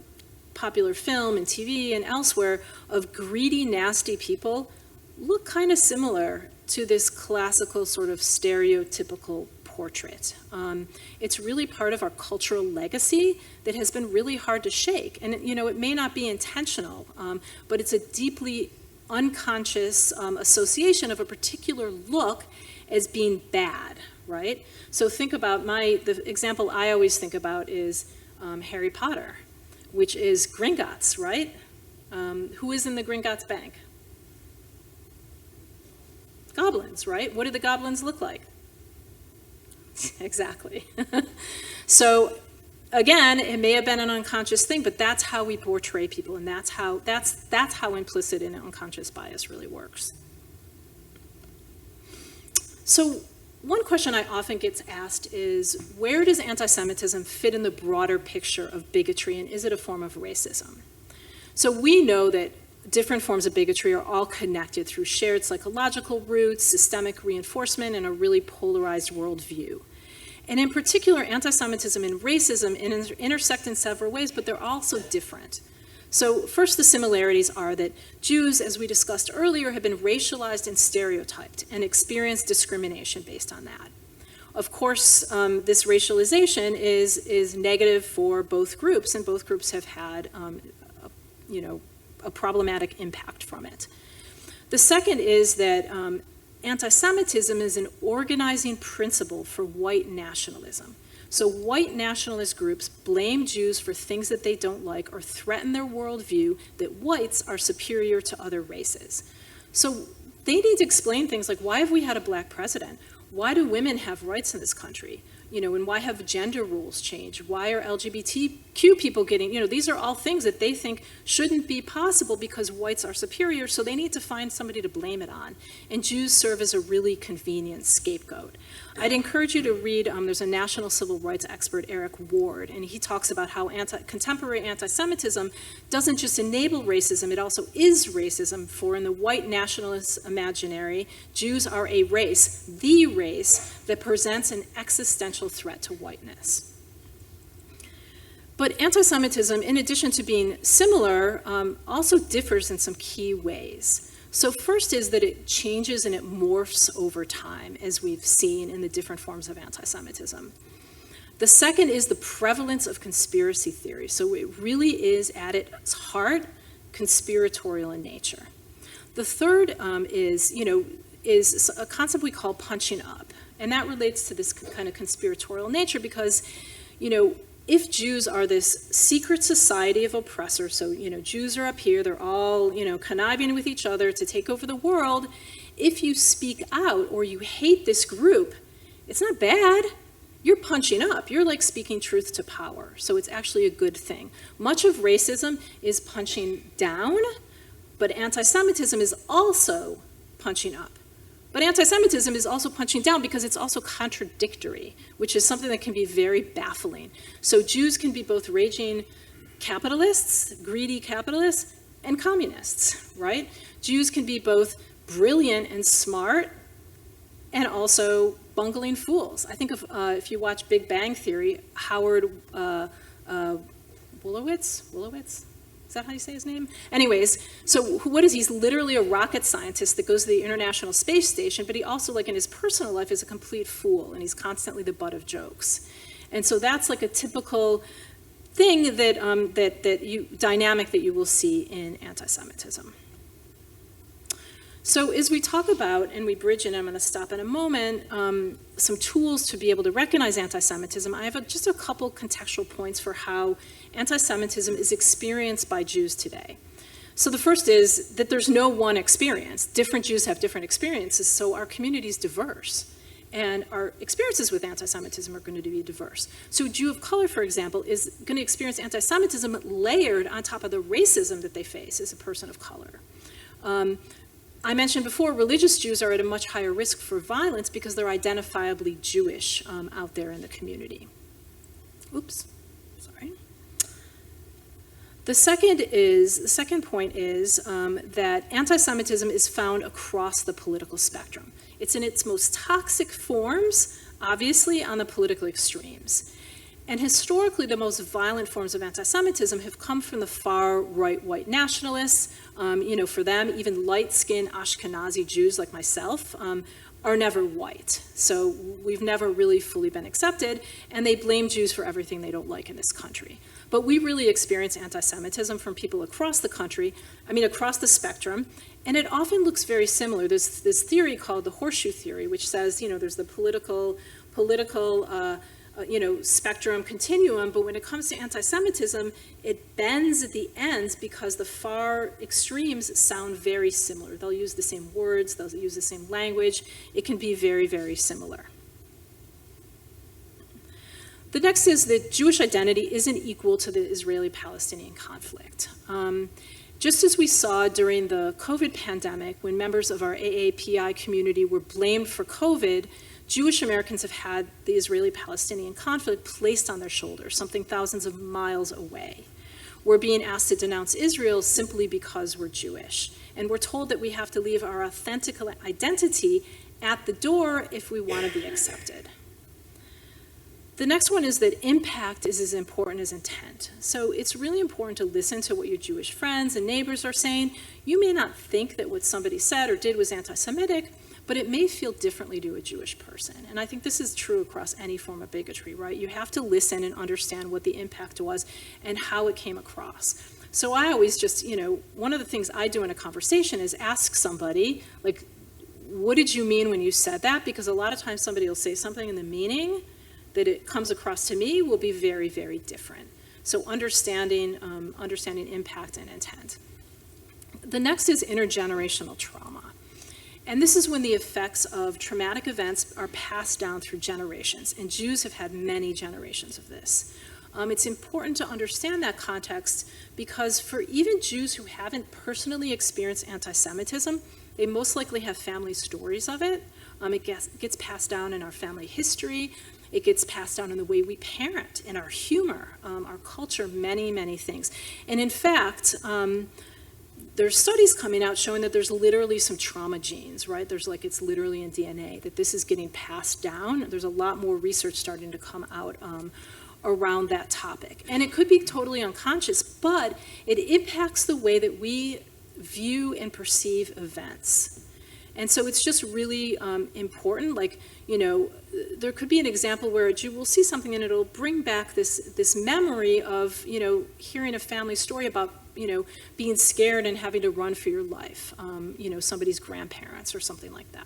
popular film and TV and elsewhere, of greedy, nasty people look kind of similar to this classical sort of stereotypical portrait. It's really part of our cultural legacy that has been really hard to shake. And it may not be intentional, but it's a deeply unconscious association of a particular look as being bad, right? So think about the example I always think about is Harry Potter, which is Gringotts, right? Who is in the Gringotts Bank? Goblins, right? What do the goblins look like? Exactly. So again, it may have been an unconscious thing, but that's how we portray people, and that's how implicit and unconscious bias really works. So one question I often get asked is, where does anti-Semitism fit in the broader picture of bigotry, and is it a form of racism? So we know that different forms of bigotry are all connected through shared psychological roots, systemic reinforcement, and a really polarized worldview. And in particular, anti-Semitism and racism intersect in several ways, but they're also different. So first, the similarities are that Jews, as we discussed earlier, have been racialized and stereotyped and experience discrimination based on that. Of course, this racialization is negative for both groups, and both groups have had a problematic impact from it. The second is that anti-Semitism is an organizing principle for white nationalism. So white nationalist groups blame Jews for things that they don't like or threaten their worldview that whites are superior to other races. So they need to explain things like, why have we had a black president? Why do women have rights in this country? And why have gender rules changed? Why are LGBTQ people getting, these are all things that they think shouldn't be possible because whites are superior, so they need to find somebody to blame it on. And Jews serve as a really convenient scapegoat. I'd encourage you to read, there's a national civil rights expert, Eric Ward, and he talks about how contemporary anti-Semitism doesn't just enable racism, it also is racism, for in the white nationalist imaginary, Jews are a race, the race, that presents an existential threat to whiteness. But anti-Semitism, in addition to being similar, also differs in some key ways. So first is that it changes and it morphs over time, as we've seen in the different forms of anti-Semitism. The second is the prevalence of conspiracy theory. So it really is, at its heart, conspiratorial in nature. The third is a concept we call punching up. And that relates to this kind of conspiratorial nature because, you know, if Jews are this secret society of oppressors, so, you know, Jews are up here, they're all, you know, conniving with each other to take over the world, if you speak out or you hate this group, it's not bad. You're punching up. You're like speaking truth to power. So it's actually a good thing. Much of racism is punching down, but anti-Semitism is also punching up. But anti-Semitism is also punching down because it's also contradictory, which is something that can be very baffling. So Jews can be both raging capitalists, greedy capitalists, and communists, right? Jews can be both brilliant and smart and also bungling fools. I think of, if you watch Big Bang Theory, Howard Wolowitz? Is that how you say his name? Anyways, so what is he? He's literally a rocket scientist that goes to the International Space Station, but he also, like in his personal life, is a complete fool, and he's constantly the butt of jokes. And so that's like a typical thing that dynamic that you will see in anti-Semitism. So as we talk about, and we bridge in, I'm going to stop in a moment, some tools to be able to recognize anti-Semitism, I have just a couple contextual points for how anti-Semitism is experienced by Jews today. So the first is that there's no one experience. Different Jews have different experiences, so our community is diverse. And our experiences with anti-Semitism are going to be diverse. So a Jew of color, for example, is going to experience anti-Semitism layered on top of the racism that they face as a person of color. I mentioned before, religious Jews are at a much higher risk for violence because they're identifiably Jewish out there in the community. Oops, sorry. The second point is that anti-Semitism is found across the political spectrum. It's in its most toxic forms, obviously, on the political extremes. And historically, the most violent forms of anti-Semitism have come from the far right white nationalists. You know, for them, even light-skinned Ashkenazi Jews like myself are never white. So we've never really fully been accepted, and they blame Jews for everything they don't like in this country. But we really experience anti-Semitism from people across the country, across the spectrum, and it often looks very similar. There's this theory called the horseshoe theory, which says, you know, there's the political spectrum continuum, but when it comes to anti-Semitism, it bends at the ends because the far extremes sound very similar. They'll use the same words, they'll use the same language. It can be very, very similar. The next is that Jewish identity isn't equal to the Israeli-Palestinian conflict. Just as we saw during the COVID pandemic, when members of our AAPI community were blamed for COVID, Jewish Americans have had the Israeli-Palestinian conflict placed on their shoulders, something thousands of miles away. We're being asked to denounce Israel simply because we're Jewish. And we're told that we have to leave our authentic identity at the door if we want to be accepted. The next one is that impact is as important as intent. So it's really important to listen to what your Jewish friends and neighbors are saying. You may not think that what somebody said or did was anti-Semitic, but it may feel differently to a Jewish person. And I think this is true across any form of bigotry, right? You have to listen and understand what the impact was and how it came across. So I always just, one of the things I do in a conversation is ask somebody, like, what did you mean when you said that? Because a lot of times somebody will say something and the meaning that it comes across to me will be very, very different. So understanding impact and intent. The next is intergenerational trauma. And this is when the effects of traumatic events are passed down through generations, and Jews have had many generations of this. It's important to understand that context because for even Jews who haven't personally experienced anti-Semitism, they most likely have family stories of it. It gets passed down in our family history. It gets passed down in the way we parent, in our humor, our culture, many, many things. And in fact, there's studies coming out showing that there's literally some trauma genes, right? It's literally in DNA, that this is getting passed down. There's a lot more research starting to come out around that topic. And it could be totally unconscious, but it impacts the way that we view and perceive events. And so it's just really important, there could be an example where a Jew will see something and it'll bring back this memory of, hearing a family story about, being scared and having to run for your life, somebody's grandparents or something like that.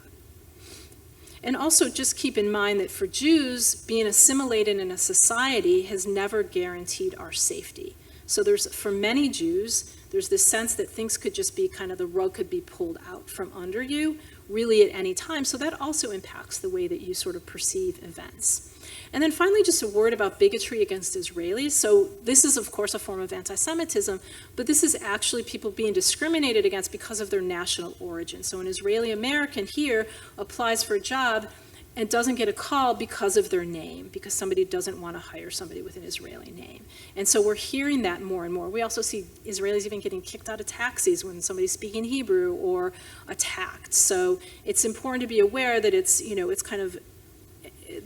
And also just keep in mind that for Jews, being assimilated in a society has never guaranteed our safety. So for many Jews, there's this sense that things could just be the rug could be pulled out from under you really at any time. So that also impacts the way that you sort of perceive events. And then finally, just a word about bigotry against Israelis. So this is, of course, a form of anti-Semitism, but this is actually people being discriminated against because of their national origin. So an Israeli American here applies for a job and doesn't get a call because of their name, because somebody doesn't want to hire somebody with an Israeli name. And so we're hearing that more and more. We also see Israelis even getting kicked out of taxis when somebody's speaking Hebrew or attacked. So it's important to be aware that it's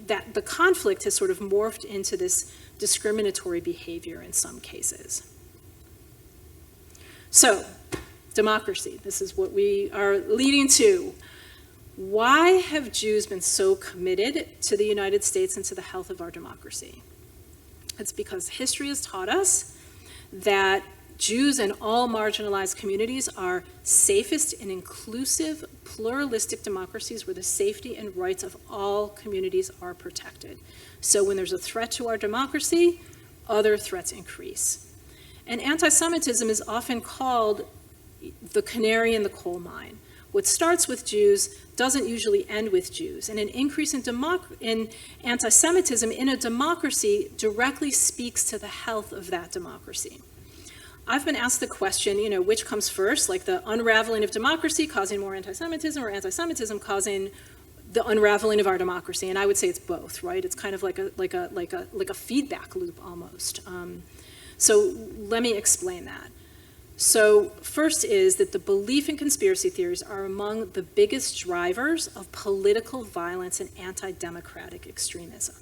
that the conflict has sort of morphed into this discriminatory behavior in some cases. So, democracy, this is what we are leading to. Why have Jews been so committed to the United States and to the health of our democracy? It's because history has taught us that Jews and all marginalized communities are safest and inclusive, pluralistic democracies where the safety and rights of all communities are protected. So when there's a threat to our democracy, other threats increase. And anti-Semitism is often called the canary in the coal mine. What starts with Jews doesn't usually end with Jews. And an increase in anti-Semitism in a democracy directly speaks to the health of that democracy. I've been asked the question, which comes first, like the unraveling of democracy causing more anti-Semitism or anti-Semitism causing the unraveling of our democracy? And I would say it's both, right? It's kind of like a feedback loop almost. So let me explain that. So first is that the belief in conspiracy theories are among the biggest drivers of political violence and anti-democratic extremism.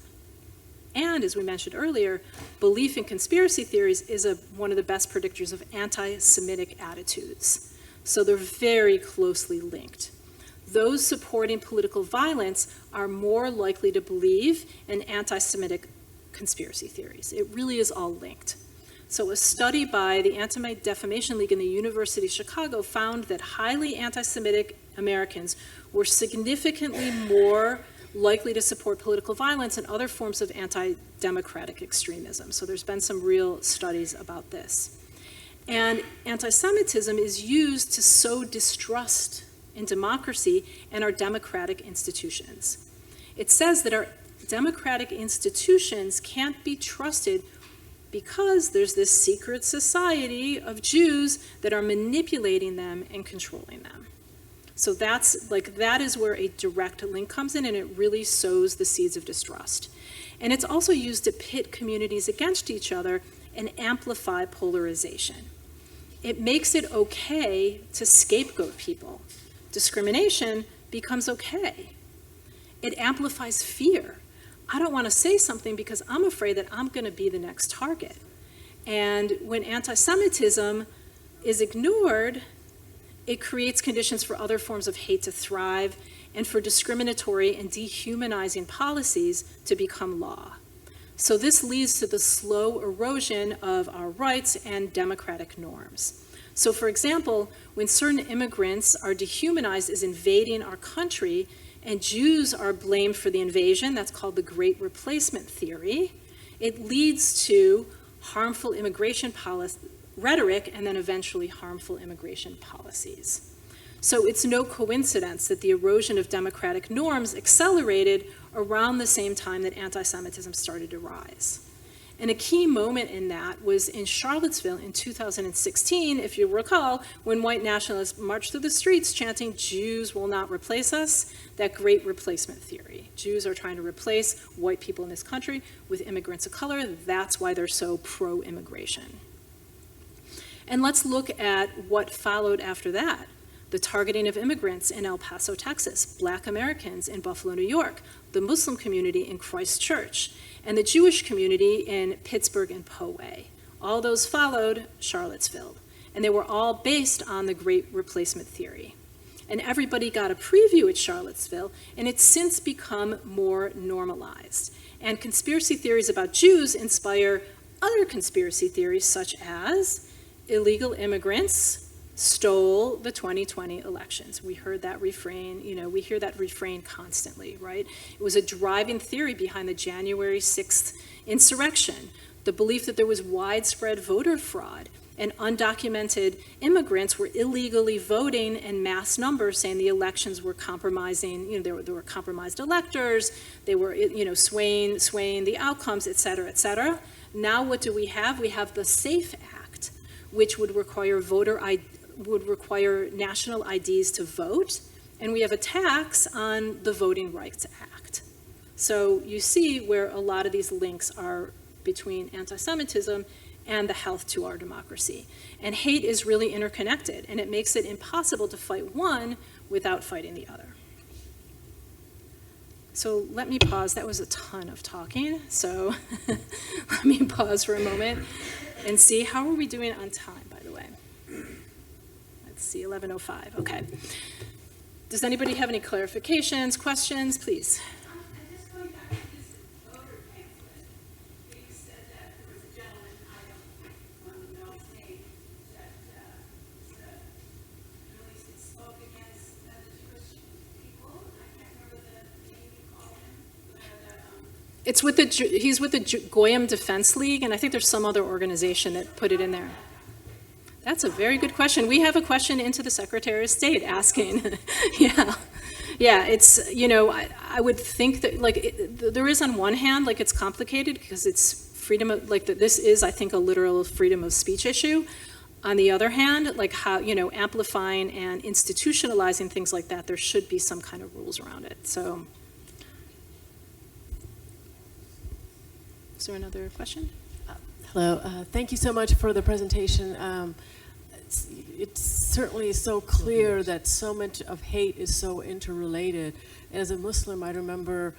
And as we mentioned earlier, belief in conspiracy theories is one of the best predictors of anti-Semitic attitudes. So they're very closely linked. Those supporting political violence are more likely to believe in anti-Semitic conspiracy theories. It really is all linked. So a study by the Anti-Defamation League and the University of Chicago found that highly anti-Semitic Americans were significantly more likely to support political violence and other forms of anti-democratic extremism. So there's been some real studies about this. And anti-Semitism is used to sow distrust in democracy and our democratic institutions. It says that our democratic institutions can't be trusted because there's this secret society of Jews that are manipulating them and controlling them. So that is where a direct link comes in, and it really sows the seeds of distrust. And it's also used to pit communities against each other and amplify polarization. It makes it okay to scapegoat people. Discrimination becomes okay. It amplifies fear. I don't want to say something because I'm afraid that I'm going to be the next target. And when anti-Semitism is ignored, it creates conditions for other forms of hate to thrive and for discriminatory and dehumanizing policies to become law. So this leads to the slow erosion of our rights and democratic norms. So for example, when certain immigrants are dehumanized as invading our country and Jews are blamed for the invasion, that's called the Great Replacement Theory, it leads to harmful immigration policy rhetoric, and then eventually harmful immigration policies. So it's no coincidence that the erosion of democratic norms accelerated around the same time that anti-Semitism started to rise. And a key moment in that was in Charlottesville in 2016, if you recall, when white nationalists marched through the streets chanting, "Jews will not replace us," that Great Replacement Theory. Jews are trying to replace white people in this country with immigrants of color. That's why they're so pro-immigration. And let's look at what followed after that. The targeting of immigrants in El Paso, Texas, Black Americans in Buffalo, New York, the Muslim community in Christchurch, and the Jewish community in Pittsburgh and Poway. All those followed Charlottesville, and they were all based on the Great Replacement Theory. And everybody got a preview at Charlottesville, and it's since become more normalized. And conspiracy theories about Jews inspire other conspiracy theories such as illegal immigrants stole the 2020 elections. We heard that refrain, we hear that refrain constantly, right? It was a driving theory behind the January 6th insurrection, the belief that there was widespread voter fraud and undocumented immigrants were illegally voting in mass numbers, saying the elections were compromising, there were compromised electors, they were, swaying the outcomes, et cetera, et cetera. Now what do we have? We have the SAFE Act, which would require national IDs to vote, and we have a tax on the Voting Rights Act. So you see where a lot of these links are between anti-Semitism and the health to our democracy. And hate is really interconnected, and it makes it impossible to fight one without fighting the other. So let me pause. That was a ton of talking, so let me pause for a moment and see, how are we doing on time, by the way? Let's see, 11:05, okay. Does anybody have any clarifications, questions, please? And just going back to this voter pamphlet, you said that there was a gentleman, I don't know his name, that really spoke against the Jewish people. I can't remember the name you called him. He's with the Goyim Defense League, and I think there's some other organization that put it in there. That's a very good question. We have a question into the Secretary of State asking. Yeah, it's, I would think that, there is on one hand, it's complicated because it's freedom of, this is, I think, a literal freedom of speech issue. On the other hand, how, amplifying and institutionalizing things like that, there should be some kind of rules around it, so. Is there another question? Hello, thank you so much for the presentation. It's certainly so clear that so much of hate is so interrelated. As a Muslim, I remember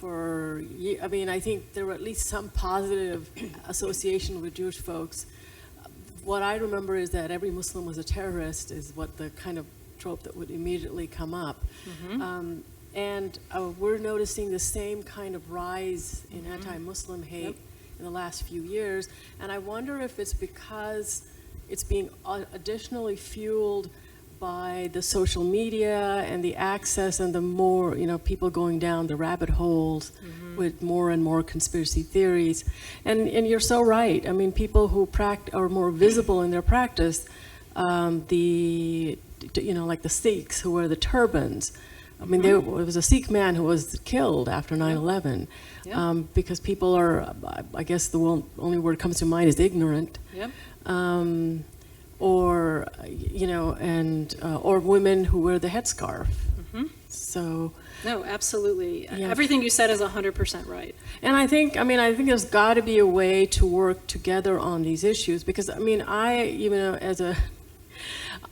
I think there were at least some positive association with Jewish folks. What I remember is that every Muslim was a terrorist, is what the kind of trope that would immediately come up. Mm-hmm. And we're noticing the same kind of rise in anti-Muslim hate in the last few years. And I wonder if it's because it's being additionally fueled by the social media and the access and the more, people going down the rabbit holes with more and more conspiracy theories. And you're so right. I mean, people who are more visible in their practice, like the Sikhs who wear the turbans. I mean, there was a Sikh man who was killed after 9/11 because people are, I guess the only word that comes to mind is ignorant. Yep. Or women who wear the headscarf. So. No, absolutely. Yeah. Everything you said is 100% right. And I think there's got to be a way to work together on these issues because,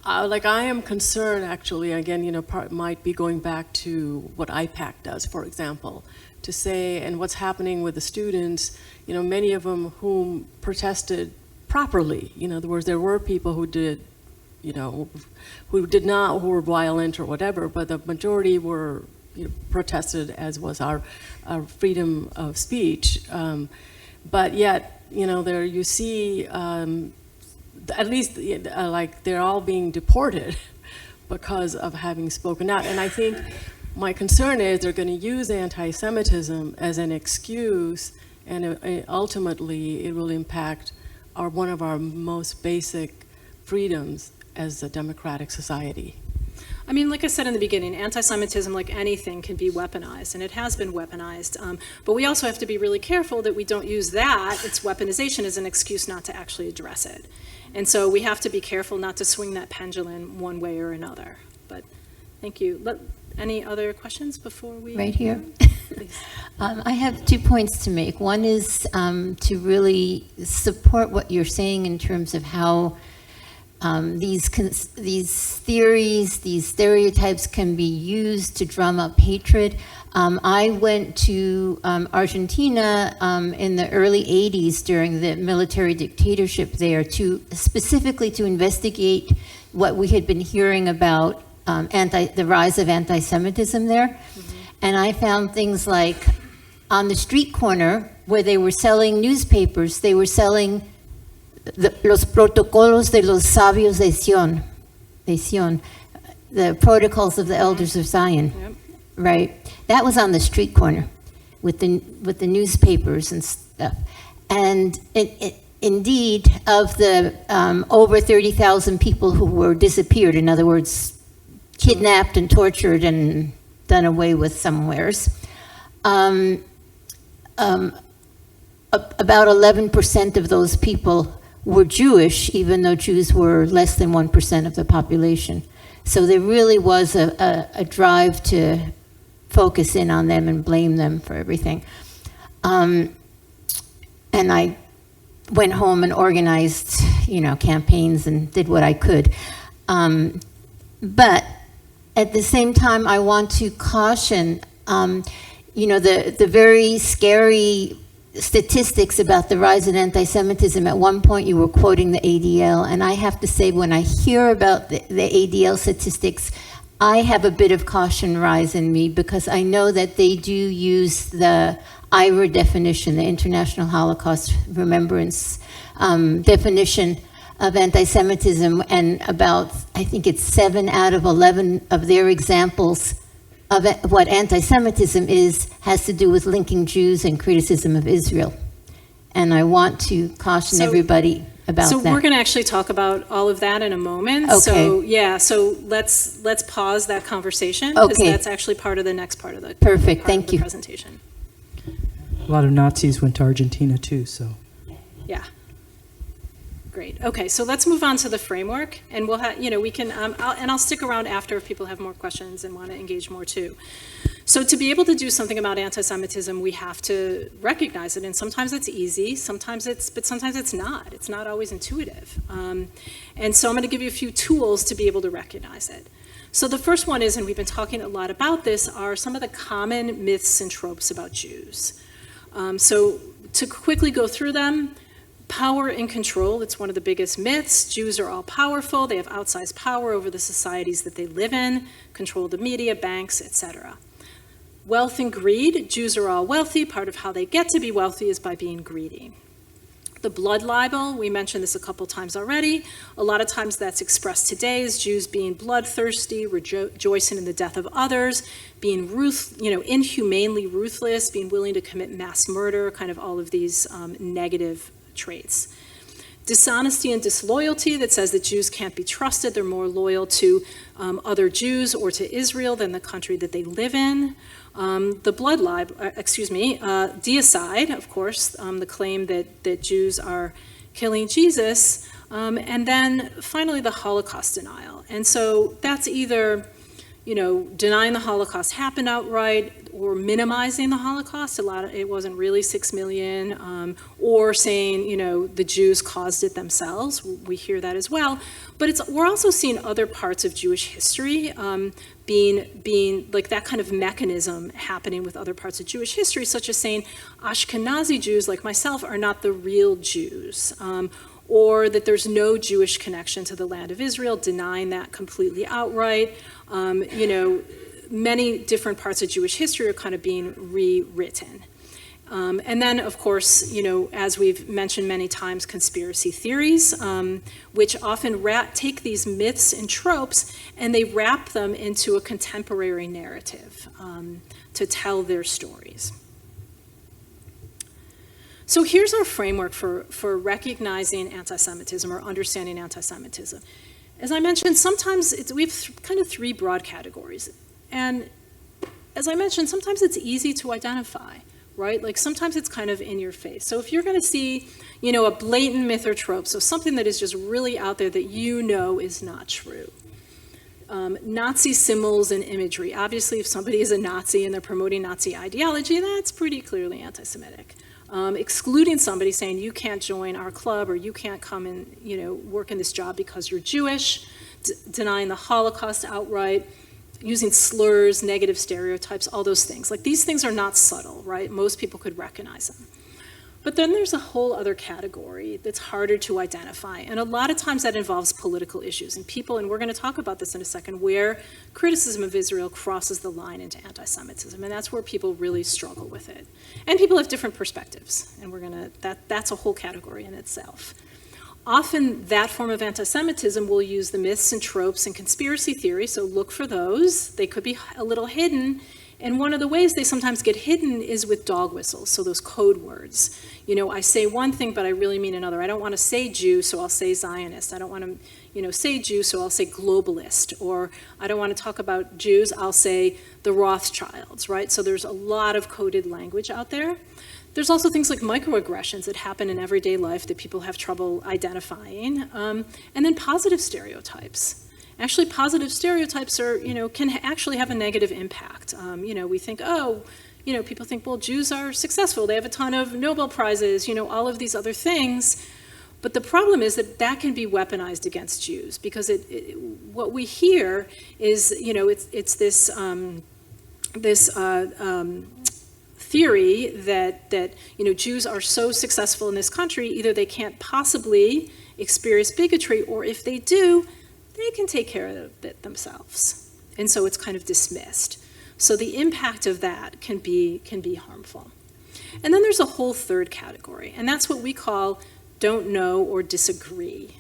I am concerned, actually, again, part might be going back to what IPAC does, for example, to say, and what's happening with the students, many of them whom protested properly. In other words, there were people who did, who were violent or whatever, but the majority were protested, as was our freedom of speech. But yet, there you see, at least they're all being deported because of having spoken out. And I think my concern is they're going to use anti-Semitism as an excuse, and ultimately it will impact one of our most basic freedoms as a democratic society. I mean, like I said in the beginning, anti-Semitism, like anything, can be weaponized, and it has been weaponized. But we also have to be really careful that we don't use its weaponization, as an excuse not to actually address it. And so we have to be careful not to swing that pendulum one way or another. But thank you. Any other questions before we? Right here. Please. I have 2 points to make. One is to really support what you're saying in terms of how these theories, these stereotypes can be used to drum up hatred. I went to Argentina in the early 80s during the military dictatorship there specifically to investigate what we had been hearing about the rise of anti-Semitism there. Mm-hmm. And I found things like on the street corner where they were selling newspapers, they were selling Los Protocolos de los Sabios de Sion. de Sion, the Protocols of the Elders of Zion, Yep. right? That was on the street corner with the newspapers and stuff. And indeed, of the over 30,000 people who were disappeared, in other words, kidnapped and tortured and done away with somewheres, about 11% of those people were Jewish, even though Jews were less than 1% of the population. So there really was a drive to focus in on them and blame them for everything. And I went home and organized, campaigns and did what I could. But at the same time, I want to caution, the very scary statistics about the rise in anti-Semitism. At one point, you were quoting the ADL, and I have to say, when I hear about the ADL statistics, I have a bit of caution rise in me, because I know that they do use the IRA definition, the International Holocaust Remembrance definition of anti-Semitism, and about, I think it's 7 out of 11 of their examples of what anti-Semitism has to do with linking Jews and criticism of Israel. And I want to caution everybody about that. So we're going to actually talk about all of that in a moment. Okay. So let's pause that conversation, because Okay. that's actually part of the next part of the Perfect, part thank of the you. presentation. A lot of Nazis went to Argentina too, so. Yeah. Great. Okay, so let's move on to the framework, and we'll have, we can, I'll stick around after if people have more questions and want to engage more too. So to be able to do something about anti-Semitism, we have to recognize it, and sometimes it's easy, but sometimes it's not. It's not always intuitive. And so I'm going to give you a few tools to be able to recognize it. So the first one is, and we've been talking a lot about this, are some of the common myths and tropes about Jews. So to quickly go through them: power and control, it's one of the biggest myths. Jews are all powerful, they have outsized power over the societies that they live in, control the media, banks, etc. Wealth and greed, Jews are all wealthy, part of how they get to be wealthy is by being greedy. The blood libel, we mentioned this a couple times already. A lot of times that's expressed today as Jews being bloodthirsty, rejoicing in the death of others, being inhumanely ruthless, being willing to commit mass murder, kind of all of these negative traits. Dishonesty and disloyalty, that says that Jews can't be trusted. They're more loyal to other Jews or to Israel than the country that they live in. The blood libel, deicide, of course, the claim that Jews are killing Jesus. And then finally, the Holocaust denial. And so that's either, denying the Holocaust happened outright, or minimizing the Holocaust. It wasn't really 6 million, or saying, the Jews caused it themselves. We hear that as well. But we're also seeing other parts of Jewish history being like that kind of mechanism happening with other parts of Jewish history, such as saying Ashkenazi Jews like myself are not the real Jews. Or that there's no Jewish connection to the land of Israel, denying that completely outright. Many different parts of Jewish history are kind of being rewritten. And then, of course, as we've mentioned many times, conspiracy theories, which often take these myths and tropes and they wrap them into a contemporary narrative to tell their stories. So here's our framework for recognizing anti-Semitism or understanding anti-Semitism. As I mentioned, sometimes we have kind of 3 broad categories. And as I mentioned, sometimes it's easy to identify, right? Like sometimes it's kind of in your face. So if you're going to see, a blatant myth or trope, so something that is just really out there that is not true. Nazi symbols and imagery. Obviously, if somebody is a Nazi and they're promoting Nazi ideology, that's pretty clearly anti-Semitic. Excluding somebody, saying you can't join our club or you can't come and work in this job because you're Jewish, denying the Holocaust outright, using slurs, negative stereotypes, all those things. Like these things are not subtle, right? Most people could recognize them. But then there's a whole other category that's harder to identify. And a lot of times that involves political issues. And we're going to talk about this in a second, where criticism of Israel crosses the line into anti-Semitism. And that's where people really struggle with it. And people have different perspectives. And that's a whole category in itself. Often that form of anti-Semitism will use the myths and tropes and conspiracy theory, so look for those. They could be a little hidden, and one of the ways they sometimes get hidden is with dog whistles, so those code words. I say one thing, but I really mean another. I don't want to say Jew, so I'll say Zionist. I don't want to, say Jew, so I'll say globalist. Or I don't want to talk about Jews, I'll say the Rothschilds, right? So there's a lot of coded language out there. There's also things like microaggressions that happen in everyday life that people have trouble identifying. And then positive stereotypes. Actually, positive stereotypes are, can actually have a negative impact. We think, people think, well, Jews are successful. They have a ton of Nobel Prizes, all of these other things. But the problem is that can be weaponized against Jews, because what we hear is, it's this theory that Jews are so successful in this country, either they can't possibly experience bigotry, or if they do, they can take care of it themselves. And so it's kind of dismissed. So the impact of that can be harmful. And then there's a whole third category, and that's what we call don't know or disagree.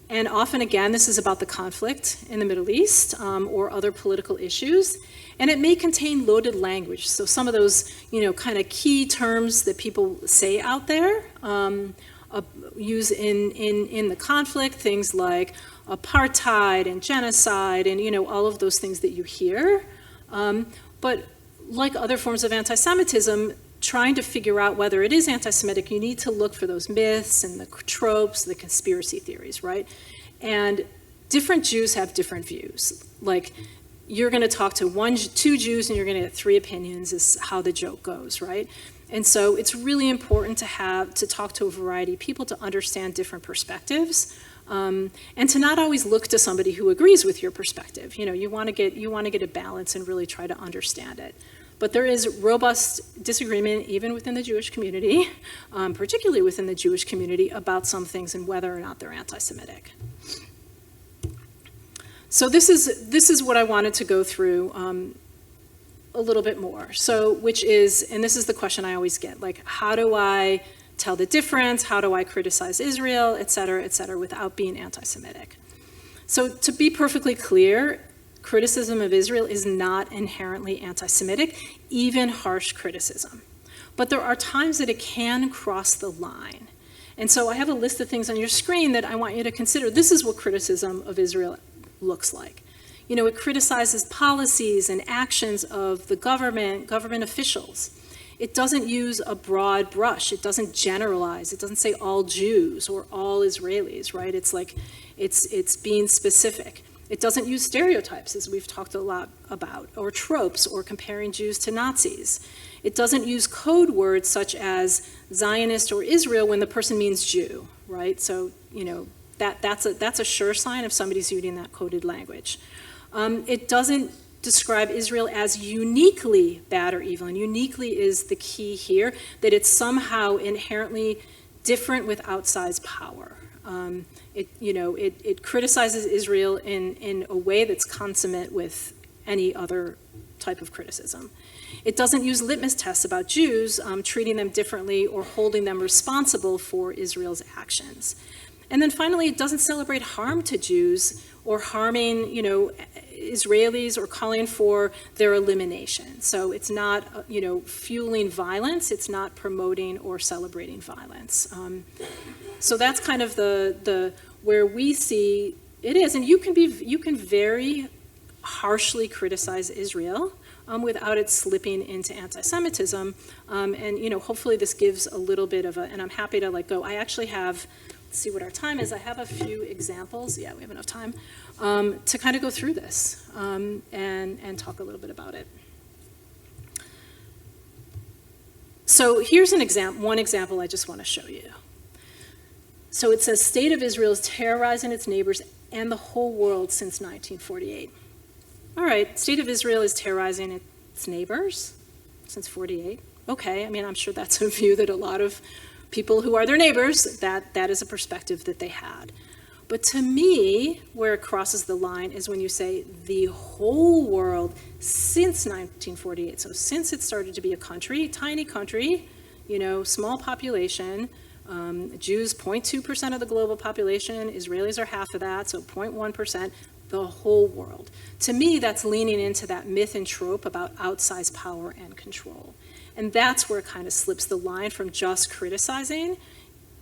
And often, again, this is about the conflict in the Middle East or other political issues. And it may contain loaded language. So some of those, kind of key terms that people say out there use in the conflict, things like apartheid and genocide and, all of those things that you hear. But like other forms of anti-Semitism, trying to figure out whether it is anti-Semitic, you need to look for those myths and the tropes, the conspiracy theories, right? And different Jews have different views. Like, you're going to talk to two Jews and you're going to get 3 opinions is how the joke goes, right? And so it's really important to talk to a variety of people to understand different perspectives, and to not always look to somebody who agrees with your perspective. You want to get a balance and really try to understand it. But there is robust disagreement even within the Jewish community, particularly within the Jewish community, about some things and whether or not they're anti-Semitic. So this is what I wanted to go through a little bit more. So, which is, and this is the question I always get, like, how do I tell the difference? How do I criticize Israel, et cetera, without being anti-Semitic? So to be perfectly clear, criticism of Israel is not inherently anti-Semitic, even harsh criticism. But there are times that it can cross the line. And so I have a list of things on your screen that I want you to consider. This is what criticism of Israel looks like. It criticizes policies and actions of the government officials. It doesn't use a broad brush. It doesn't generalize. It doesn't say all Jews or all Israelis, right? It's like, it's being specific. It doesn't use stereotypes, as we've talked a lot about, or tropes, or comparing Jews to Nazis. It doesn't use code words such as Zionist or Israel when the person means Jew, right? So, that's a sure sign if somebody's using that coded language. It doesn't describe Israel as uniquely bad or evil, and uniquely is the key here, that it's somehow inherently different with outsized power. It criticizes Israel in a way that's consummate with any other type of criticism. It doesn't use litmus tests about Jews, treating them differently or holding them responsible for Israel's actions. And then finally, it doesn't celebrate harm to Jews or harming, Israelis or calling for their elimination. So it's not, fueling violence. It's not promoting or celebrating violence. So that's kind of the where we see it is, and you can very harshly criticize Israel without it slipping into anti-Semitism, and hopefully this gives a little bit of and I'm happy to go. I actually have. Let's see what our time is. I have a few examples. Yeah, we have enough time to kind of go through this and talk a little bit about it. So here's one example I just want to show you. So it says, State of Israel is terrorizing its neighbors and the whole world since 1948. All right, State of Israel is terrorizing its neighbors since 48. Okay, I mean, I'm sure that's a view that a lot of people who are their neighbors, that is a perspective that they had. But to me, where it crosses the line is when you say the whole world since 1948. So since it started to be a country, tiny country, small population, Jews, 0.2% of the global population. Israelis are half of that, so 0.1%. The whole world. To me, that's leaning into that myth and trope about outsized power and control. And that's where it kind of slips the line from just criticizing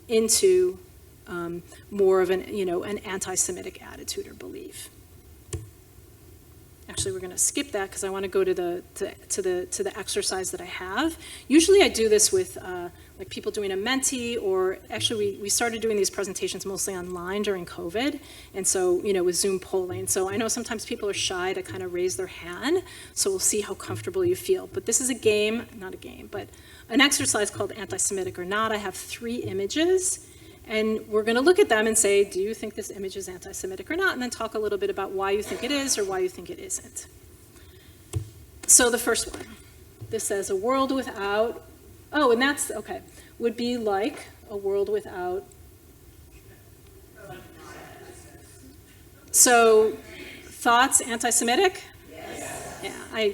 into more of an anti-Semitic attitude or belief. Actually, we're going to skip that because I want to go to the exercise that I have. Usually, I do this with like people doing a Menti, or actually, we started doing these presentations mostly online during COVID, and so with Zoom polling. So I know sometimes people are shy to kind of raise their hand. So we'll see how comfortable you feel. But this is a game, not a game, but an exercise called anti-Semitic or not. I have 3 images. And we're going to look at them and say, do you think this image is anti-Semitic or not? And then talk a little bit about why you think it is or why you think it isn't. So the first one, this says a world without, and that's, okay, would be like a world without. So thoughts, anti-Semitic? Yes. Yeah,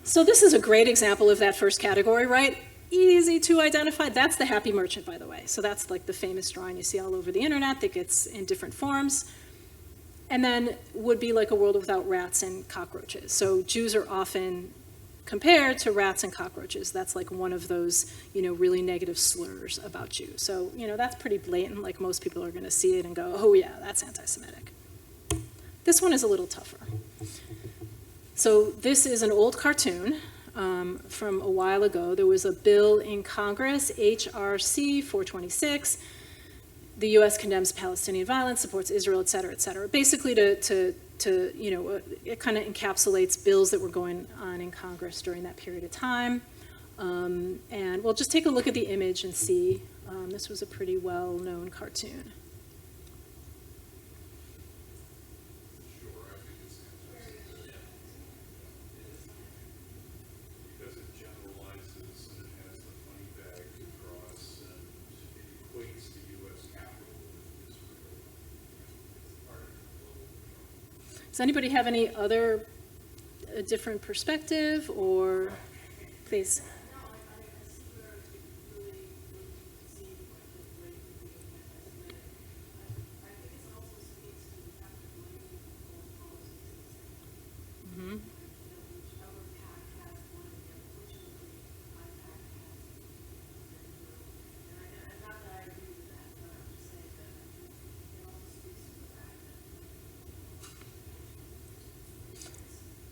so this is a great example of that first category, right? Easy to identify. That's the happy merchant, by the way. So that's like the famous drawing you see all over the internet that gets in different forms. And then would be like a world without rats and cockroaches. So Jews are often compared to rats and cockroaches. That's like one of those, really negative slurs about Jews. So, that's pretty blatant. Like most people are going to see it and go, oh yeah, that's anti-Semitic. This one is a little tougher. So this is an old cartoon. From a while ago. There was a bill in Congress, JCRC 426. The U.S. condemns Palestinian violence, supports Israel, et cetera, et cetera. Basically, it kind of encapsulates bills that were going on in Congress during that period of time. And we'll just take a look at the image and see. This was a pretty well-known cartoon. Does anybody have any other different perspective, or please? Mm-hmm.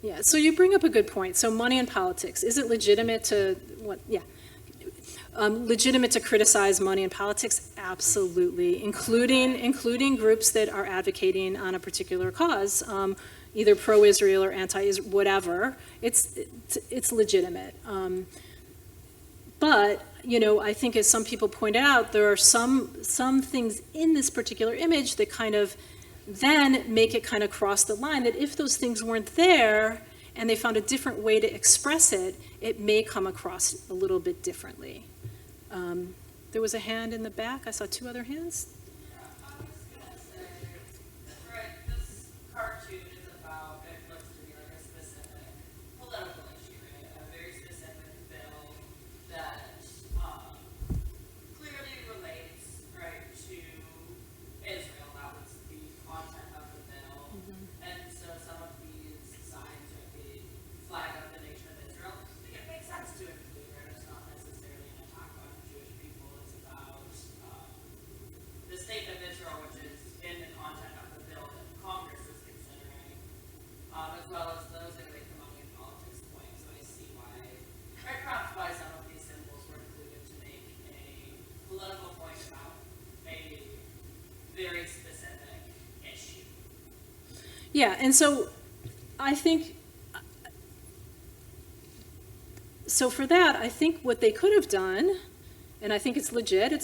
Yeah, so you bring up a good point. So money and politics, is it legitimate to, legitimate to criticize money and politics? Absolutely, including groups that are advocating on a particular cause, either pro-Israel or anti-Israel, whatever. It's legitimate. But, I think as some people pointed out, there are some things in this particular image that kind of then make it kind of cross the line that if those things weren't there and they found a different way to express it, it may come across a little bit differently. There was a hand in the back. I saw 2 other hands. I was going to say, right, this cartoon is about, it looks to be like a specific political issue, right? A very specific bill that clearly relates, right, to Israel. That was the content of the bill. Mm-hmm. And so some of these signs are the flag of the nation of Israel. I think it makes sense to include, right? It's not necessarily an attack on Jewish people. It's about the state of Israel, which is in the content of the bill that Congress is considering, as well as those that make the money and politics point. So I see why, right, perhaps why some of these symbols were included to make a political point about a very specific issue. Yeah, and so I think, so for that, I think what they could have done, and I think it's legit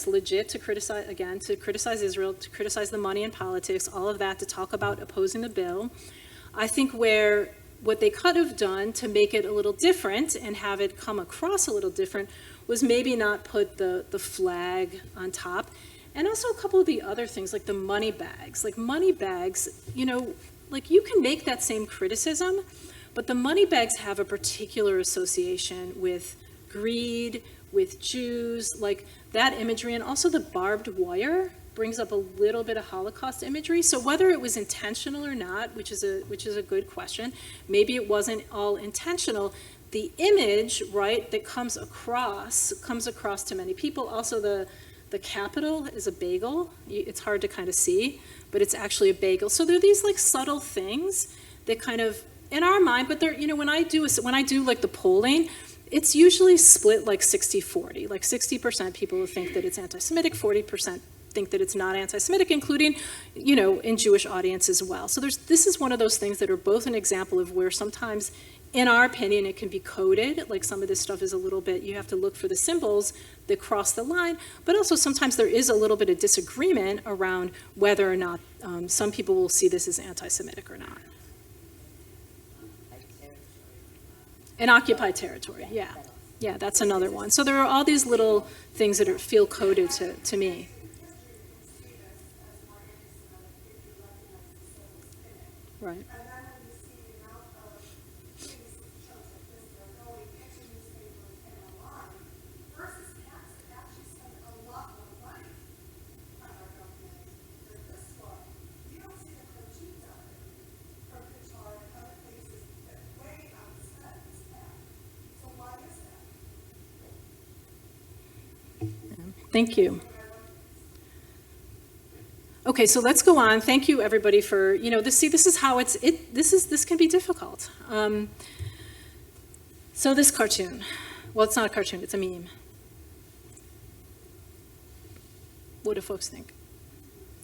to criticize, again, to criticize Israel, to criticize the money and politics, all of that, to talk about opposing the bill. I think what they could have done to make it a little different and have it come across a little different was maybe not put the flag on top. And also a couple of the other things, like the money bags. Like money bags, like you can make that same criticism, but the money bags have a particular association with greed, with Jews, like that imagery, and also the barbed wire brings up a little bit of Holocaust imagery. So whether it was intentional or not, which is a good question, maybe it wasn't all intentional. The image, right, that comes across to many people. Also, the capital is a bagel. It's hard to kind of see, but it's actually a bagel. So there are these like subtle things that kind of in our mind, but they're, you know, when I do like the polling, it's usually split like 60-40. Like 60% people who think that it's anti-Semitic, 40% think that it's not anti-Semitic, including, you know, in Jewish audience as well. So this is one of those things that are both an example of where sometimes, in our opinion, it can be coded. Like some of this stuff is a little bit, you have to look for the symbols that cross the line, but also sometimes there is a little bit of disagreement around whether or not some people will see this as anti-Semitic or not. In occupied territory, yeah. Yeah, that's another one. So there are all these little things that feel coded to me. Right. And then when you see the amount of things, shows like this, that are going into newspapers and online, versus cats that actually spend a lot more money on our government than this one. You don't see the cartoons out there from Qatar and other places that way outspend this cat. So why is that? Thank you. Okay, so let's go on. Thank you, everybody, for, you know, this is how this can be difficult. So this cartoon, well, it's not a cartoon, it's a meme. What do folks think?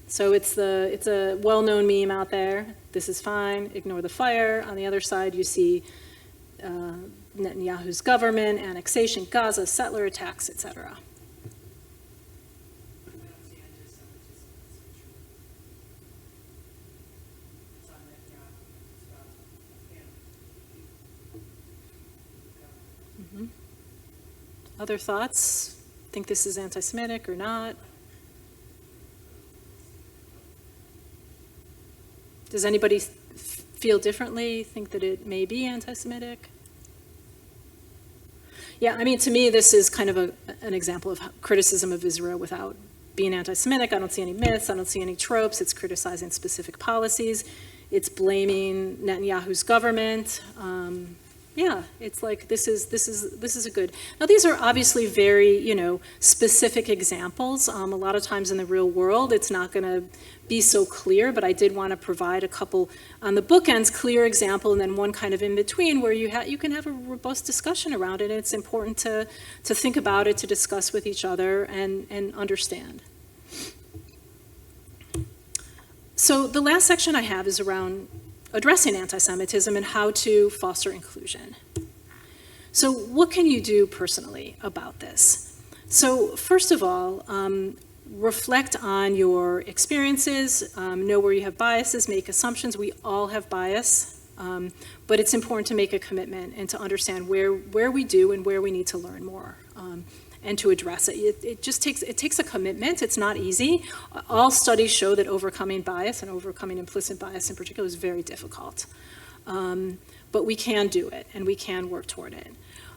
So it's a well-known meme out there. This is fine, ignore the fire. On the other side, you see Netanyahu's government, annexation, Gaza, settler attacks, etc. Other thoughts? Think this is anti-Semitic or not? Does anybody feel differently? Think that it may be anti-Semitic? Yeah, I mean, to me, this is kind of an example of criticism of Israel without being anti-Semitic. I don't see any myths. I don't see any tropes. It's criticizing specific policies. It's blaming Netanyahu's government. Yeah, it's like this is a good. Now these are obviously very, you know, specific examples. A lot of times in the real world, it's not going to be so clear, but I did want to provide a couple on the bookends, clear example, and then one kind of in between where you can have a robust discussion around it. And it's important to think about it, to discuss with each other, and understand. So the last section I have is around addressing anti-Semitism and how to foster inclusion. So what can you do personally about this? So first of all, reflect on your experiences, know where you have biases, make assumptions. We all have bias, but it's important to make a commitment and to understand where we do and where we need to learn more. And to address it. It takes a commitment. It's not easy. All studies show that overcoming bias and overcoming implicit bias in particular is very difficult. But we can do it and we can work toward it.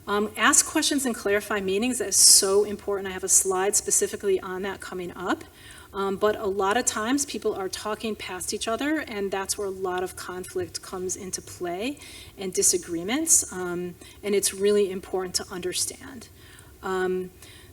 Ask questions and clarify meanings. That is so important. I have a slide specifically on that coming up. But a lot of times people are talking past each other, and that's where a lot of conflict comes into play and disagreements. And it's really important to understand.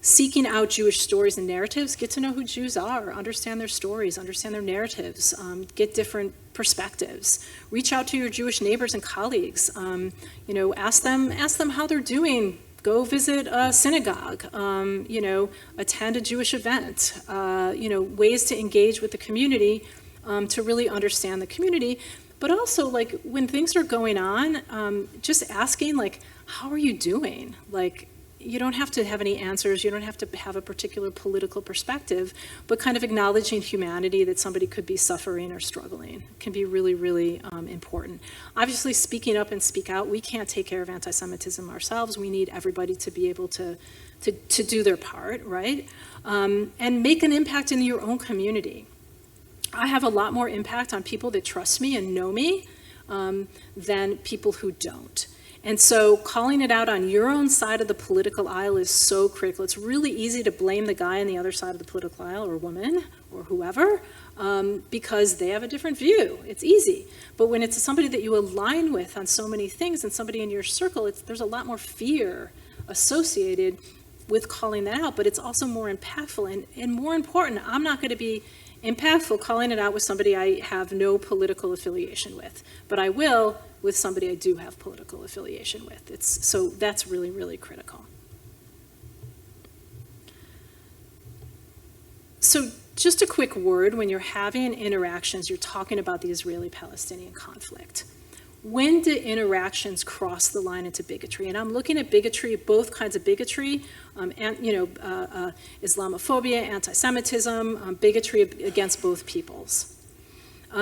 Seeking out Jewish stories and narratives, get to know who Jews are, understand their stories, understand their narratives, get different perspectives. Reach out to your Jewish neighbors and colleagues. You know, ask them how they're doing. Go visit a synagogue. You know, attend a Jewish event. You know, ways to engage with the community to really understand the community. But also, like, when things are going on, just asking, like, how are you doing? Like, you don't have to have any answers. You don't have to have a particular political perspective, but kind of acknowledging humanity, that somebody could be suffering or struggling, can be really, really important. Obviously, speaking up and speak out, we can't take care of anti-Semitism ourselves. We need everybody to be able to do their part, right? And make an impact in your own community. I have a lot more impact on people that trust me and know me than people who don't. And so calling it out on your own side of the political aisle is so critical. It's really easy to blame the guy on the other side of the political aisle, or woman, or whoever, because they have a different view. It's easy. But when it's somebody that you align with on so many things and somebody in your circle, there's a lot more fear associated with calling that out, but it's also more impactful. And more important, I'm not going to be impactful calling it out with somebody I have no political affiliation with, but I will with somebody I do have political affiliation with. So that's really, really critical. So just a quick word, when you're having interactions, you're talking about the Israeli-Palestinian conflict. When do interactions cross the line into bigotry? And I'm looking at bigotry, both kinds of bigotry, Islamophobia, anti-Semitism, bigotry against both peoples.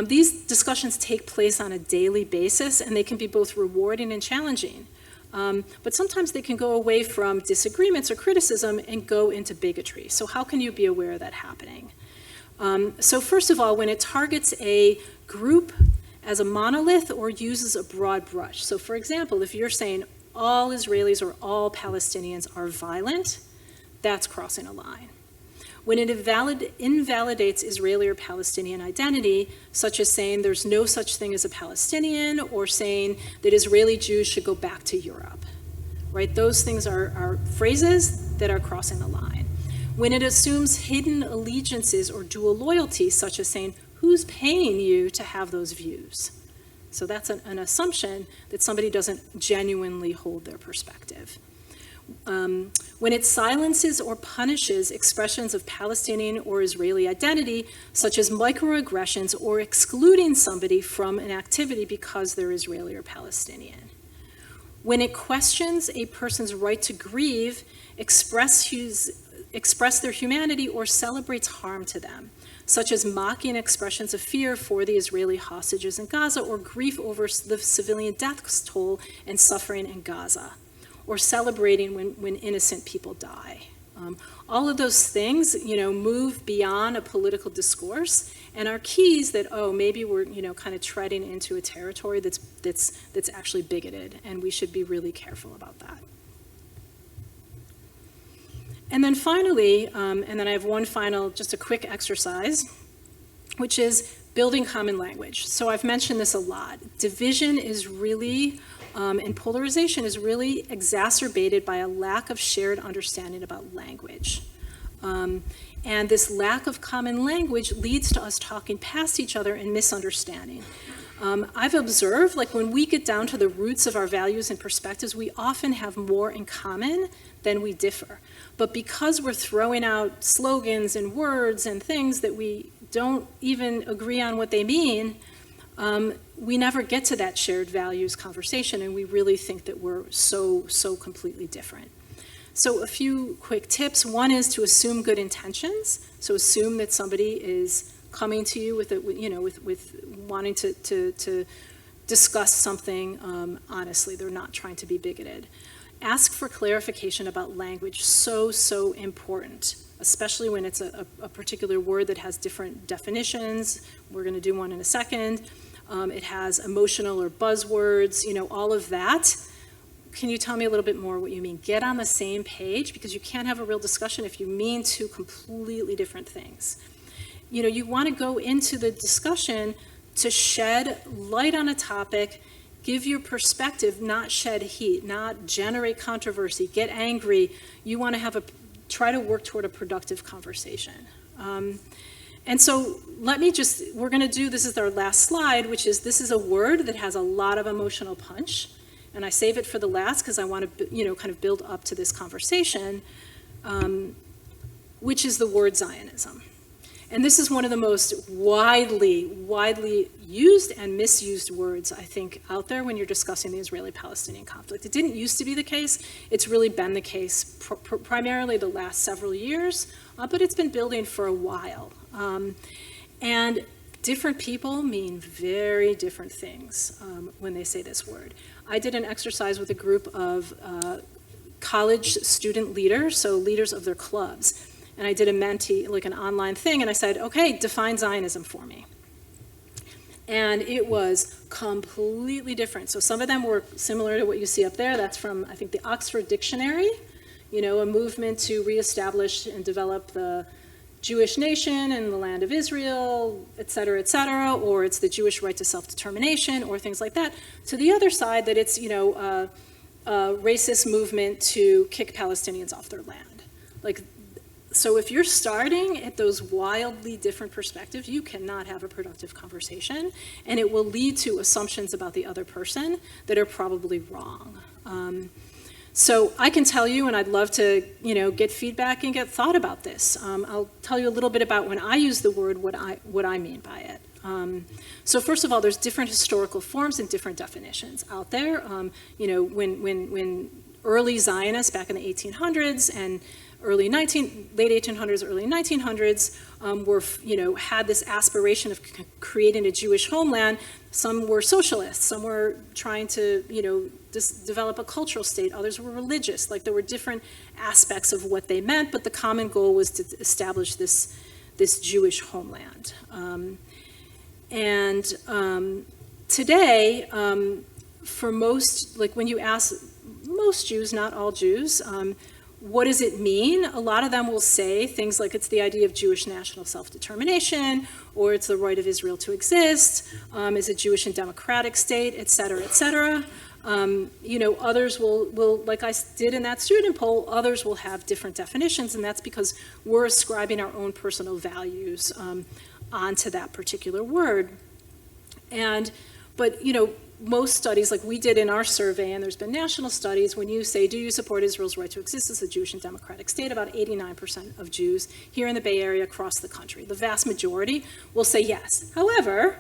These discussions take place on a daily basis, and they can be both rewarding and challenging. But sometimes they can go away from disagreements or criticism and go into bigotry. So how can you be aware of that happening? So first of all, when it targets a group as a monolith or uses a broad brush. So for example, if you're saying all Israelis or all Palestinians are violent, that's crossing a line. When it invalidates Israeli or Palestinian identity, such as saying there's no such thing as a Palestinian, or saying that Israeli Jews should go back to Europe, right? Those things are phrases that are crossing the line. When it assumes hidden allegiances or dual loyalty, such as saying, who's paying you to have those views? So that's an assumption that somebody doesn't genuinely hold their perspective. When it silences or punishes expressions of Palestinian or Israeli identity, such as microaggressions or excluding somebody from an activity because they're Israeli or Palestinian. When it questions a person's right to grieve, express their humanity, or celebrates harm to them, such as mocking expressions of fear for the Israeli hostages in Gaza, or grief over the civilian death toll and suffering in Gaza, or celebrating when innocent people die. All of those things, move beyond a political discourse and are keys that, maybe we're, kind of treading into a territory that's actually bigoted, and we should be really careful about that. And then finally, and then I have one final, just a quick exercise, which is building common language. So I've mentioned this a lot. Division is really, and polarization is really exacerbated by a lack of shared understanding about language. And this lack of common language leads to us talking past each other and misunderstanding. I've observed, when we get down to the roots of our values and perspectives, we often have more in common than we differ. But because we're throwing out slogans and words and things that we don't even agree on what they mean, we never get to that shared values conversation, and we really think that we're so completely different. So a few quick tips. One is to assume good intentions. So assume that somebody is coming to you with wanting to discuss something honestly. They're not trying to be bigoted. Ask for clarification about language. So important, especially when it's a particular word that has different definitions. We're going to do one in a second. It has emotional or buzzwords, all of that. Can you tell me a little bit more what you mean? Get on the same page, because you can't have a real discussion if you mean two completely different things. You want to go into the discussion to shed light on a topic, give your perspective, not shed heat, not generate controversy, get angry. You want to try to work toward a productive conversation. And so we're going to do, this is our last slide, which is, this is a word that has a lot of emotional punch. And I save it for the last because I want to, kind of build up to this conversation, which is the word Zionism. And this is one of the most widely used and misused words, I think, out there when you're discussing the Israeli-Palestinian conflict. It didn't used to be the case. It's really been the case primarily the last several years, but it's been building for a while. And different people mean very different things when they say this word. I did an exercise with a group of college student leaders, so leaders of their clubs. And I did a Menti, an online thing, and I said, okay, define Zionism for me. And it was completely different. So some of them were similar to what you see up there. That's from, I think, the Oxford Dictionary, a movement to reestablish and develop the Jewish nation and the land of Israel, et cetera, or it's the Jewish right to self-determination, or things like that. To the other side, that it's, a racist movement to kick Palestinians off their land. So if you're starting at those wildly different perspectives, you cannot have a productive conversation, and it will lead to assumptions about the other person that are probably wrong. So I can tell you, and I'd love to, get feedback and get thought about this. I'll tell you a little bit about when I use the word, what I mean by it. So first of all, there's different historical forms and different definitions out there. When early Zionists back in the 1800s and late 1800s, early 1900s had this aspiration of creating a Jewish homeland. Some were socialists, some were trying to, develop a cultural state, others were religious. There were different aspects of what they meant, but the common goal was to establish this Jewish homeland. Today, for most, when you ask most Jews, not all Jews, what does it mean? A lot of them will say things like it's the idea of Jewish national self-determination, or it's the right of Israel to exist, is a Jewish and democratic state, et cetera, et cetera. Others will, like I did in that student poll, others will have different definitions, and that's because we're ascribing our own personal values onto that particular word. But most studies, like we did in our survey, and there's been national studies, when you say, do you support Israel's right to exist as a Jewish and democratic state, about 89% of Jews here in the Bay Area across the country, the vast majority, will say yes. However,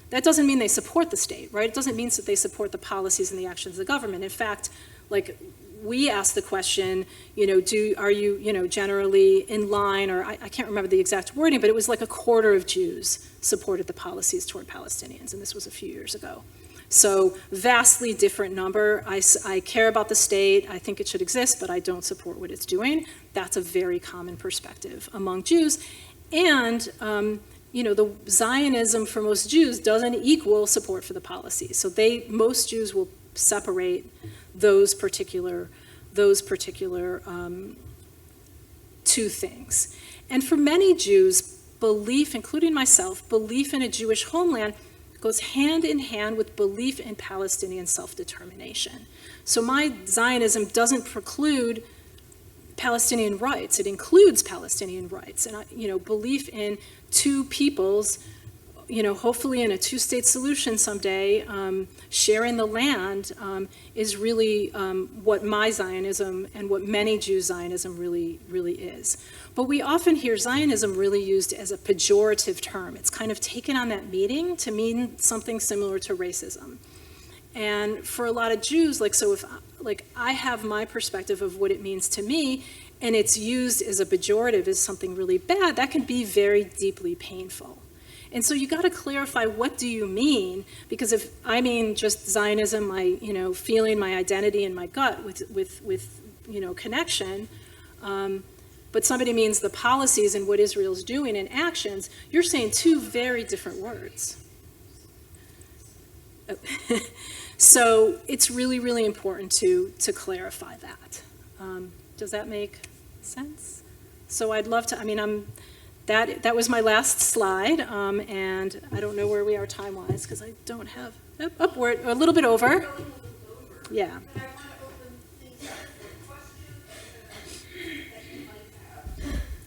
that doesn't mean they support the state, right? It doesn't mean that they support the policies and the actions of the government. In fact, we asked the question, are you, generally in line, or I can't remember the exact wording, but it was like a quarter of Jews supported the policies toward Palestinians, and this was a few years ago. So vastly different number. I care about the state, I think it should exist, but I don't support what it's doing. That's a very common perspective among Jews. And, the Zionism for most Jews doesn't equal support for the policy. So most Jews will separate those particular two things. And for many Jews, belief, including myself, belief in a Jewish homeland goes hand in hand with belief in Palestinian self-determination. So my Zionism doesn't preclude Palestinian rights. It includes Palestinian rights. And, belief in two peoples, hopefully in a two-state solution someday, sharing the land is really what my Zionism and what many Jews' Zionism really, really is. But we often hear Zionism really used as a pejorative term. It's kind of taken on that meaning to mean something similar to racism. And for a lot of Jews, if I have my perspective of what it means to me, and it's used as a pejorative, as something really bad, that can be very deeply painful. And so you got to clarify, what do you mean? Because if I mean just Zionism, my feeling, my identity, and my gut with connection, but somebody means the policies and what Israel's doing and actions, you're saying two very different words. So it's really, really important to clarify that. Does that make sense? So I'd love to, that was my last slide, and I don't know where we are time-wise, because I don't have, we're a little bit over. Yeah.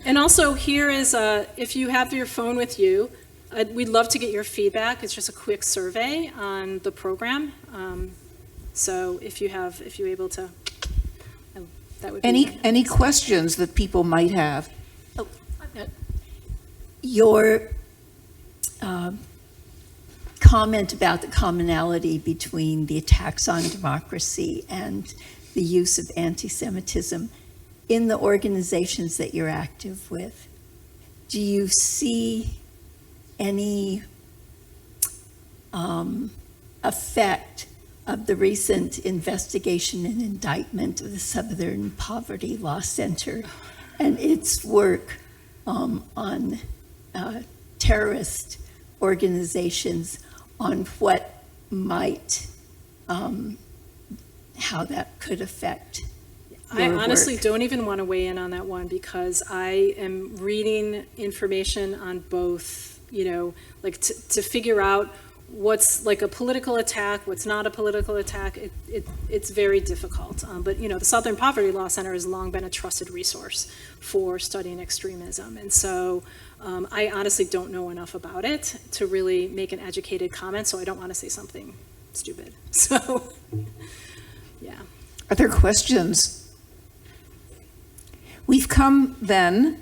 And also here is, if you have your phone with you, we'd love to get your feedback. It's just a quick survey on the program. So if you're able to, that would be Any questions that people might have? Oh, I've got your comment about the commonality between the attacks on democracy and the use of anti-Semitism in the organizations that you're active with. Do you see any effect of the recent investigation and indictment of the Southern Poverty Law Center and its work on terrorist organizations, on what might, how that could affect I your honestly work. don't even want to weigh in on that one because I am reading information on both, like to figure out what's like a political attack, what's not a political attack. It's very difficult. But, the Southern Poverty Law Center has long been a trusted resource for studying extremism. And so I honestly don't know enough about it to really make an educated comment, so I don't want to say something stupid. So, yeah. Are there questions? We've come then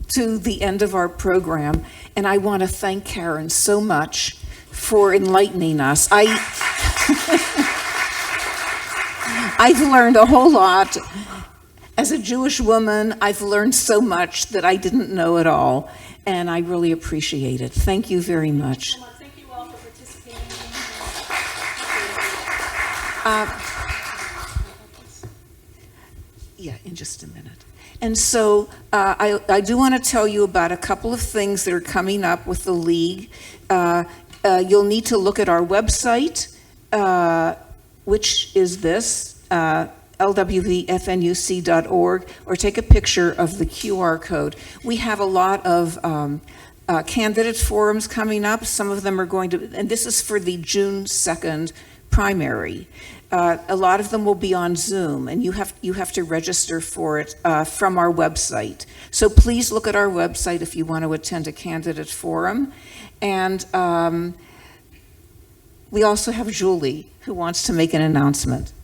to the end of our program, and I want to thank Karen so much for enlightening us. I've learned a whole lot. As a Jewish woman, I've learned so much that I didn't know at all, and I really appreciate it. Thank you very much. Thank you all for participating. Yeah, in just a minute. And so I do want to tell you about a couple of things that are coming up with the League. You'll need to look at our website, which is this, lwvfnuc.org, or take a picture of the QR code. We have a lot of candidate forums coming up. Some of them are going to, and this is for the June 2nd primary. A lot of them will be on Zoom, and you have to register for it from our website. So please look at our website if you want to attend a candidate forum. And we also have Julie, who wants to make an announcement.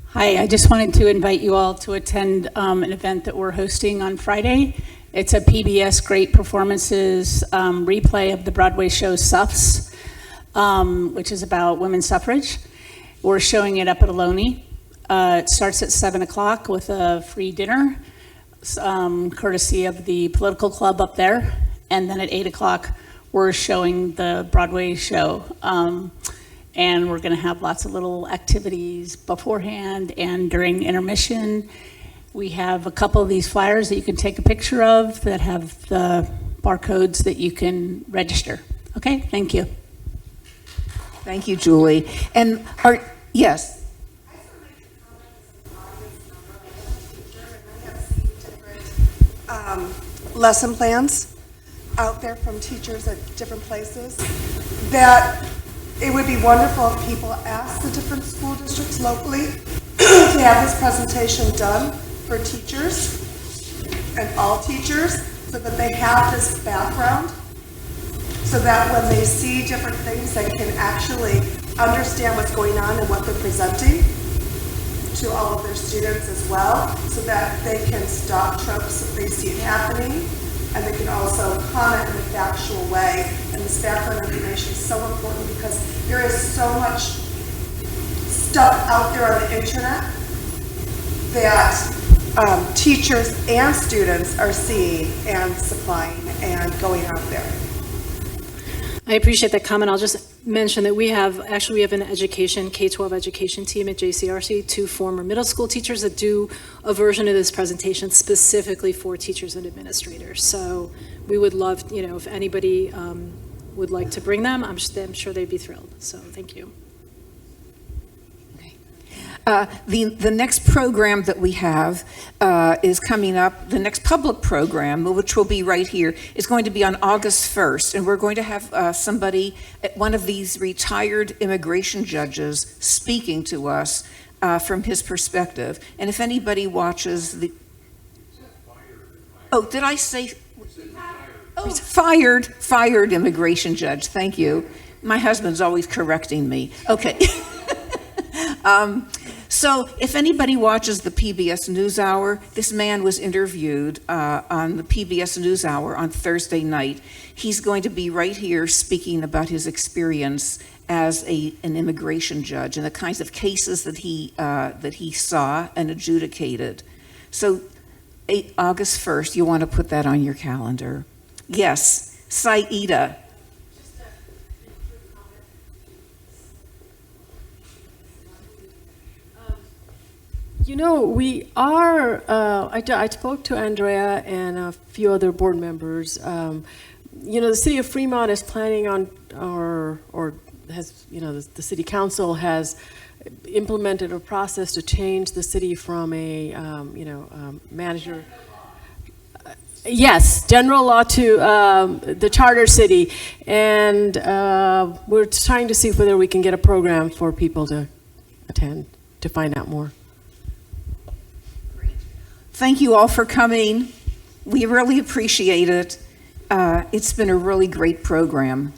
Hi, I just wanted to invite you all to attend an event that we're hosting on Friday. It's a PBS Great Performances replay of the Broadway show Suffs, which is about women's suffrage. We're showing it up at Ohlone. It starts at 7 o'clock with a free dinner, courtesy of the political club up there. And then at 8 o'clock, we're showing the Broadway show. And we're going to have lots of little activities beforehand and during intermission. We have a couple of these flyers that you can take a picture of that have the barcodes that you can register. Okay, thank you. Thank you, Julie. And yes. I just want to make a comment as an audience member. I am a teacher, and I have seen different lesson plans out there from teachers at different places, that it would be wonderful if people asked the different school districts locally to have this presentation done for teachers and all teachers, so that they have this background, so that when they see different things, they can actually understand what's going on and what they're presenting to all of their students as well, so that they can stop tropes if they see it happening, and they can also comment in a factual way. And this background information is so important because there is so much stuff out there on the internet that teachers and students are seeing and supplying and going out there. I appreciate that comment. I'll just mention that we have an education, K-12 education team at JCRC, 2 former middle school teachers that do a version of this presentation specifically for teachers and administrators. So we would love, if anybody would like to bring them, I'm sure they'd be thrilled. So thank you. The next program that we have is coming up. The next public program, which will be right here, is going to be on August 1st. And we're going to have somebody, one of these retired immigration judges, speaking to us from his perspective. And if anybody watches the... Oh, did I say... Oh, fired immigration judge. Thank you. My husband's always correcting me. Okay. So if anybody watches the PBS NewsHour, this man was interviewed on the PBS NewsHour on Thursday night. He's going to be right here speaking about his experience as an immigration judge and the kinds of cases that he saw and adjudicated. So August 1st, you want to put that on your calendar. Yes, Saida. We are, I spoke to Andrea and a few other board members. the city of Fremont is planning on, or has, the city council has implemented a process to change the city from a, manager. Yes, general law to the charter city, and we're trying to see whether we can get a program for people to attend to find out more. Thank you all for coming. We really appreciate it. It's been a really great program.